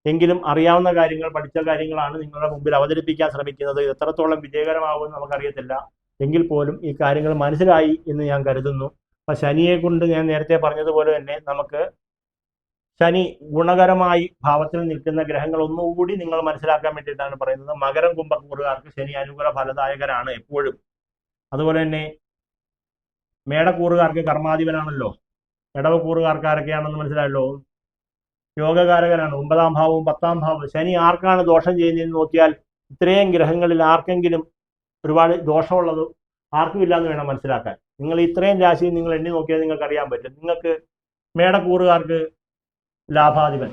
എങ്കിലും അറിയാവുന്ന കാര്യങ്ങൾ, പഠിച്ച കാര്യങ്ങളാണ് നിങ്ങളുടെ മുമ്പിൽ അവതരിപ്പിക്കാൻ ശ്രമിക്കുന്നത്. എത്രത്തോളം വിജയകരമാകുമെന്ന് നമുക്കറിയത്തില്ല. എങ്കിൽ പോലും ഈ കാര്യങ്ങൾ മനസ്സിലായി എന്ന് ഞാൻ കരുതുന്നു. അപ്പം ശനിയെ കൊണ്ട് ഞാൻ നേരത്തെ പറഞ്ഞതുപോലെ തന്നെ നമുക്ക് ശനി ഗുണകരമായി ഭാവത്തിൽ നിൽക്കുന്ന ഗ്രഹങ്ങൾ ഒന്നുകൂടി നിങ്ങൾ മനസ്സിലാക്കാൻ വേണ്ടിയിട്ടാണ് പറയുന്നത്. മകരം കുംഭക്കൂറുകാർക്ക് ശനി അനുകൂല ഫലദായകരാണ് എപ്പോഴും. അതുപോലെ തന്നെ മേടക്കൂറുകാർക്ക് കർമാധിപനാണല്ലോ. ഇടവക്കൂറുകാർക്കാരൊക്കെയാണെന്ന് മനസ്സിലായല്ലോ. യോഗകാരകനാണ്. 9-ാം ഭാവവും 10-ാം ഭാവവും. ശനി ആർക്കാണ് ദോഷം ചെയ്യുന്നതെന്ന് നോക്കിയാൽ ഇത്രയും ഗ്രഹങ്ങളിൽ ആർക്കെങ്കിലും ഒരുപാട് ദോഷമുള്ളത് ആർക്കും ഇല്ലാന്ന് വേണം മനസ്സിലാക്കാൻ. നിങ്ങൾ ഇത്രയും രാശിയിൽ നിങ്ങൾ എണ്ണി നോക്കിയാൽ നിങ്ങൾക്ക് അറിയാൻ പറ്റും. നിങ്ങൾക്ക് മേടക്കൂറുകാർക്ക് ലാഭാധിപൻ,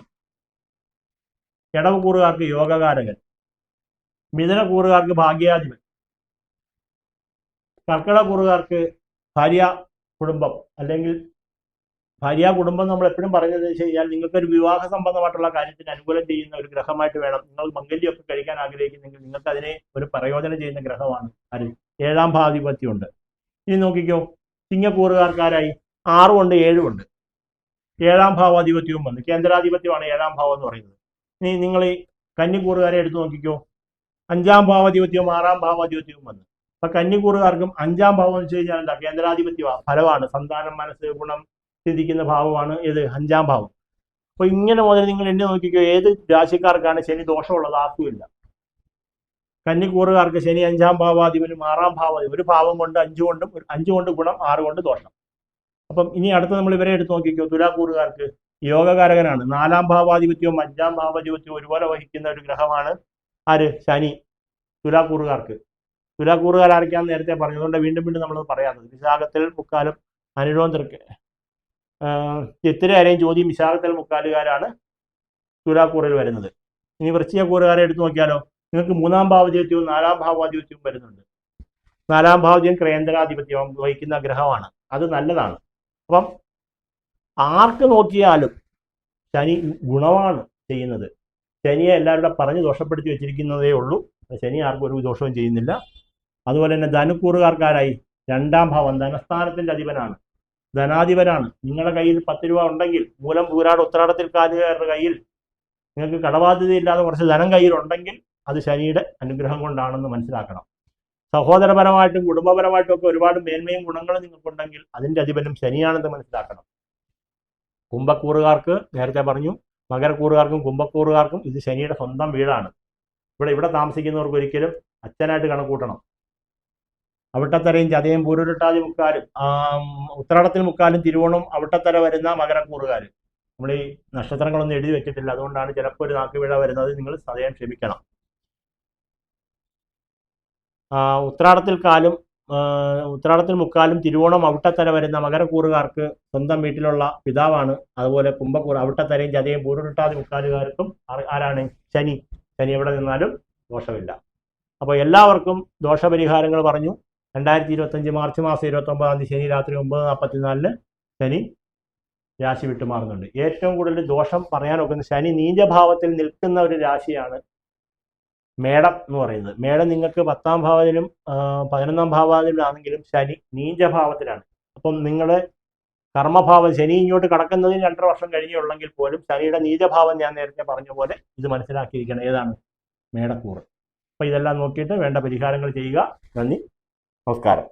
ഇടവക്കൂറുകാർക്ക് യോഗകാരകൻ, മിഥുനക്കൂറുകാർക്ക് ഭാഗ്യാധിപൻ, കർക്കിടകൂറുകാർക്ക് ഭാര്യ കുടുംബം അല്ലെങ്കിൽ ഭാര്യ കുടുംബം നമ്മൾ എപ്പോഴും പറയുന്നത് വെച്ച് കഴിഞ്ഞാൽ നിങ്ങൾക്കൊരു വിവാഹ സംബന്ധമായിട്ടുള്ള കാര്യത്തിന് അനുകൂലം ചെയ്യുന്ന ഒരു ഗ്രഹമായിട്ട് വേണം. നിങ്ങൾ മംഗല്യമൊക്കെ കഴിക്കാൻ ആഗ്രഹിക്കുന്നെങ്കിൽ നിങ്ങൾക്ക് അതിനെ ഒരു പ്രയോജനം ചെയ്യുന്ന ഗ്രഹമാണ് അത്. 7-ാം ഭാവാധിപത്യമുണ്ട്. ഇനി നോക്കിക്കോ, ചിങ്ങക്കൂറുകാർക്കാരായി 6 ഉണ്ട് 7 ഉണ്ട്. ഏഴാം ഭാവാധിപത്യവും വന്നു. കേന്ദ്രാധിപത്യമാണ് ഏഴാം ഭാവം എന്ന് പറയുന്നത്. ഇനി നിങ്ങൾ ഈ കന്നിക്കൂറുകാരെ എടുത്തു നോക്കിക്കോ. അഞ്ചാം ഭാവാധിപത്യവും ആറാം ഭാവാധിപത്യവും വന്നു. അപ്പൊ കന്നിക്കൂറുകാർക്കും അഞ്ചാം ഭാവം എന്ന് വെച്ച് കഴിഞ്ഞാൽ എന്താ? കേന്ദ്രാധിപത്യ ഫലമാണ്. സന്താനം, മനസ്സ്, ഗുണം സ്ഥിതിക്കുന്ന ഭാവമാണ് ഏത്? അഞ്ചാം ഭാവം. അപ്പൊ ഇങ്ങനെ മുതൽ നിങ്ങൾ എണ്ണി നോക്കിക്കോ, ഏത് രാശിക്കാർക്കാണ് ശനി ദോഷമുള്ളത്? ആർക്കുമില്ല. കന്നിക്കൂറുകാർക്ക് ശനി അഞ്ചാം ഭാവാധിപനും ആറാം ഭാവാധിപനും, ഒരു ഭാവം കൊണ്ട് അഞ്ച് കൊണ്ട് ഗുണം, 6 കൊണ്ട് ദോഷം. അപ്പം ഇനി അടുത്ത് നമ്മൾ ഇവരെ എടുത്ത് നോക്കിക്കോ. തുലാക്കൂറുകാർക്ക് യോഗകാരകനാണ്. 4ാം ഭാവാധിപത്യവും 5ാം ഭാവാധിപത്യവും ഒരുപോലെ വഹിക്കുന്ന ഒരു ഗ്രഹമാണ് ആര്? ശനി. തുലാക്കൂറുകാർക്ക് ആരൊക്കെയാണെന്ന് നേരത്തെ പറഞ്ഞു. അതുകൊണ്ട് വീണ്ടും നമ്മൾ പറയാത്തത് വിശാഖത്തിൽ മുക്കാലും അനിഴവും ചിത്തിരയും ജ്യോതിയും വിശാഖത്തിൽ മുക്കാലുകാരാണ് തുലാക്കൂറിൽ വരുന്നത്. ഇനി വൃശ്ചികക്കൂറുകാരെ എടുത്തു നോക്കിയാലോ. നിങ്ങൾക്ക് 3ാം ഭാവാധിപത്യവും 4ാം ഭാവാധിപത്യവും വരുന്നുണ്ട്. 4ാം ഭാവാധിപത്യം കേന്ദ്രാധിപത്യം വഹിക്കുന്ന ഗ്രഹമാണ്. അത് നല്ലതാണ്. അപ്പം ആർക്ക് നോക്കിയാലും ശനി ഗുണമാണ് ചെയ്യുന്നത്. ശനിയെ എല്ലാവരുടെ പറഞ്ഞ് ദോഷപ്പെടുത്തി വെച്ചിരിക്കുന്നതേ ഉള്ളൂ. ശനി ആർക്കും ഒരു ദോഷവും ചെയ്യുന്നില്ല. അതുപോലെ തന്നെ ധനുക്കൂറുകാർക്കാരായി 2ാം ഭാവം ധനസ്ഥാനത്തിന്റെ അധിപനാണ്, ധനാധിപനാണ്. നിങ്ങളുടെ കയ്യിൽ 10 രൂപ ഉണ്ടെങ്കിൽ, മൂലം പൂരാട് ഉത്രാടത്തിൽ കാലുകാരുടെ കയ്യിൽ നിങ്ങൾക്ക് കടബാധ്യതയില്ലാതെ കുറച്ച് ധനം കയ്യിലുണ്ടെങ്കിൽ അത് ശനിയുടെ അനുഗ്രഹം കൊണ്ടാണെന്ന് മനസ്സിലാക്കണം. സഹോദരപരമായിട്ടും കുടുംബപരമായിട്ടും ഒക്കെ ഒരുപാട് മേന്മയും ഗുണങ്ങളും നിങ്ങൾക്കുണ്ടെങ്കിൽ അതിന്റെ അധിപനും ശനിയാണെന്ന് മനസ്സിലാക്കണം. കുംഭക്കൂറുകാർക്ക് നേരത്തെ പറഞ്ഞു, മകരക്കൂറുകാർക്കും കുംഭക്കൂറുകാർക്കും ഇത് ശനിയുടെ സ്വന്തം വീടാണ്. ഇവിടെ താമസിക്കുന്നവർക്ക് ഒരിക്കലും അച്ഛനായിട്ട് കണക്കൂട്ടണം. അവിട്ടത്തരയും ചതയും പൂരുരുട്ടാതി മുക്കാലും ഉത്രാടത്തിൽ മുക്കാലും തിരുവോണം അവിട്ടത്തര വരുന്ന മകരക്കൂറുകാർ. നമ്മൾ ഈ നക്ഷത്രങ്ങളൊന്നും എഴുതി വെച്ചിട്ടില്ല, അതുകൊണ്ടാണ് ചിലപ്പോൾ ഒരു നാക്കുപിഴ വരുന്നത്. നിങ്ങൾ സദയം ക്ഷമിക്കണം. ഉത്രാടത്തിൽ മുക്കാലും തിരുവോണം അവിട്ടത്തര വരുന്ന മകരക്കൂറുകാർക്ക് സ്വന്തം വീട്ടിലുള്ള പിതാവാണ്. അതുപോലെ കുംഭക്കൂറ് അവിട്ടത്തരയും ചതയും പൂരുരുട്ടാതി മുക്കാലുകാർക്കും ആരാണ്? ശനി. ശനി എവിടെ നിന്നാലും ദോഷമില്ല. അപ്പോൾ എല്ലാവർക്കും ദോഷപരിഹാരങ്ങൾ പറഞ്ഞു. 2025 മാർച്ച് മാസം 29-ാം തീയതി ശനി രാത്രി 9:44 ശനി രാശി വിട്ടുമാറുന്നുണ്ട്. ഏറ്റവും കൂടുതൽ ദോഷം പറയാൻ ഒക്കുന്ന ശനി നീചഭാവത്തിൽ നിൽക്കുന്ന ഒരു രാശിയാണ് മേടം എന്ന് പറയുന്നത്. മേടം നിങ്ങൾക്ക് 10ാം ഭാവത്തിലും 11ാം ഭാവത്തിലാണെങ്കിലും ശനി നീചഭാവത്തിലാണ്. അപ്പം നിങ്ങളുടെ കർമ്മഭാവം ശനി ഇങ്ങോട്ട് കടക്കുന്നതിന് 2.5 വർഷം കഴിഞ്ഞുള്ളെങ്കിൽ പോലും ശനിയുടെ നീചഭാവം ഞാൻ നേരത്തെ പറഞ്ഞ പോലെ ഇത് മനസ്സിലാക്കിയിരിക്കണം. ഏതാണ്? മേടക്കൂറ്. അപ്പോൾ ഇതെല്ലാം നോക്കിയിട്ട് വേണ്ട പരിഹാരങ്ങൾ ചെയ്യുക. നന്ദി, നമസ്കാരം.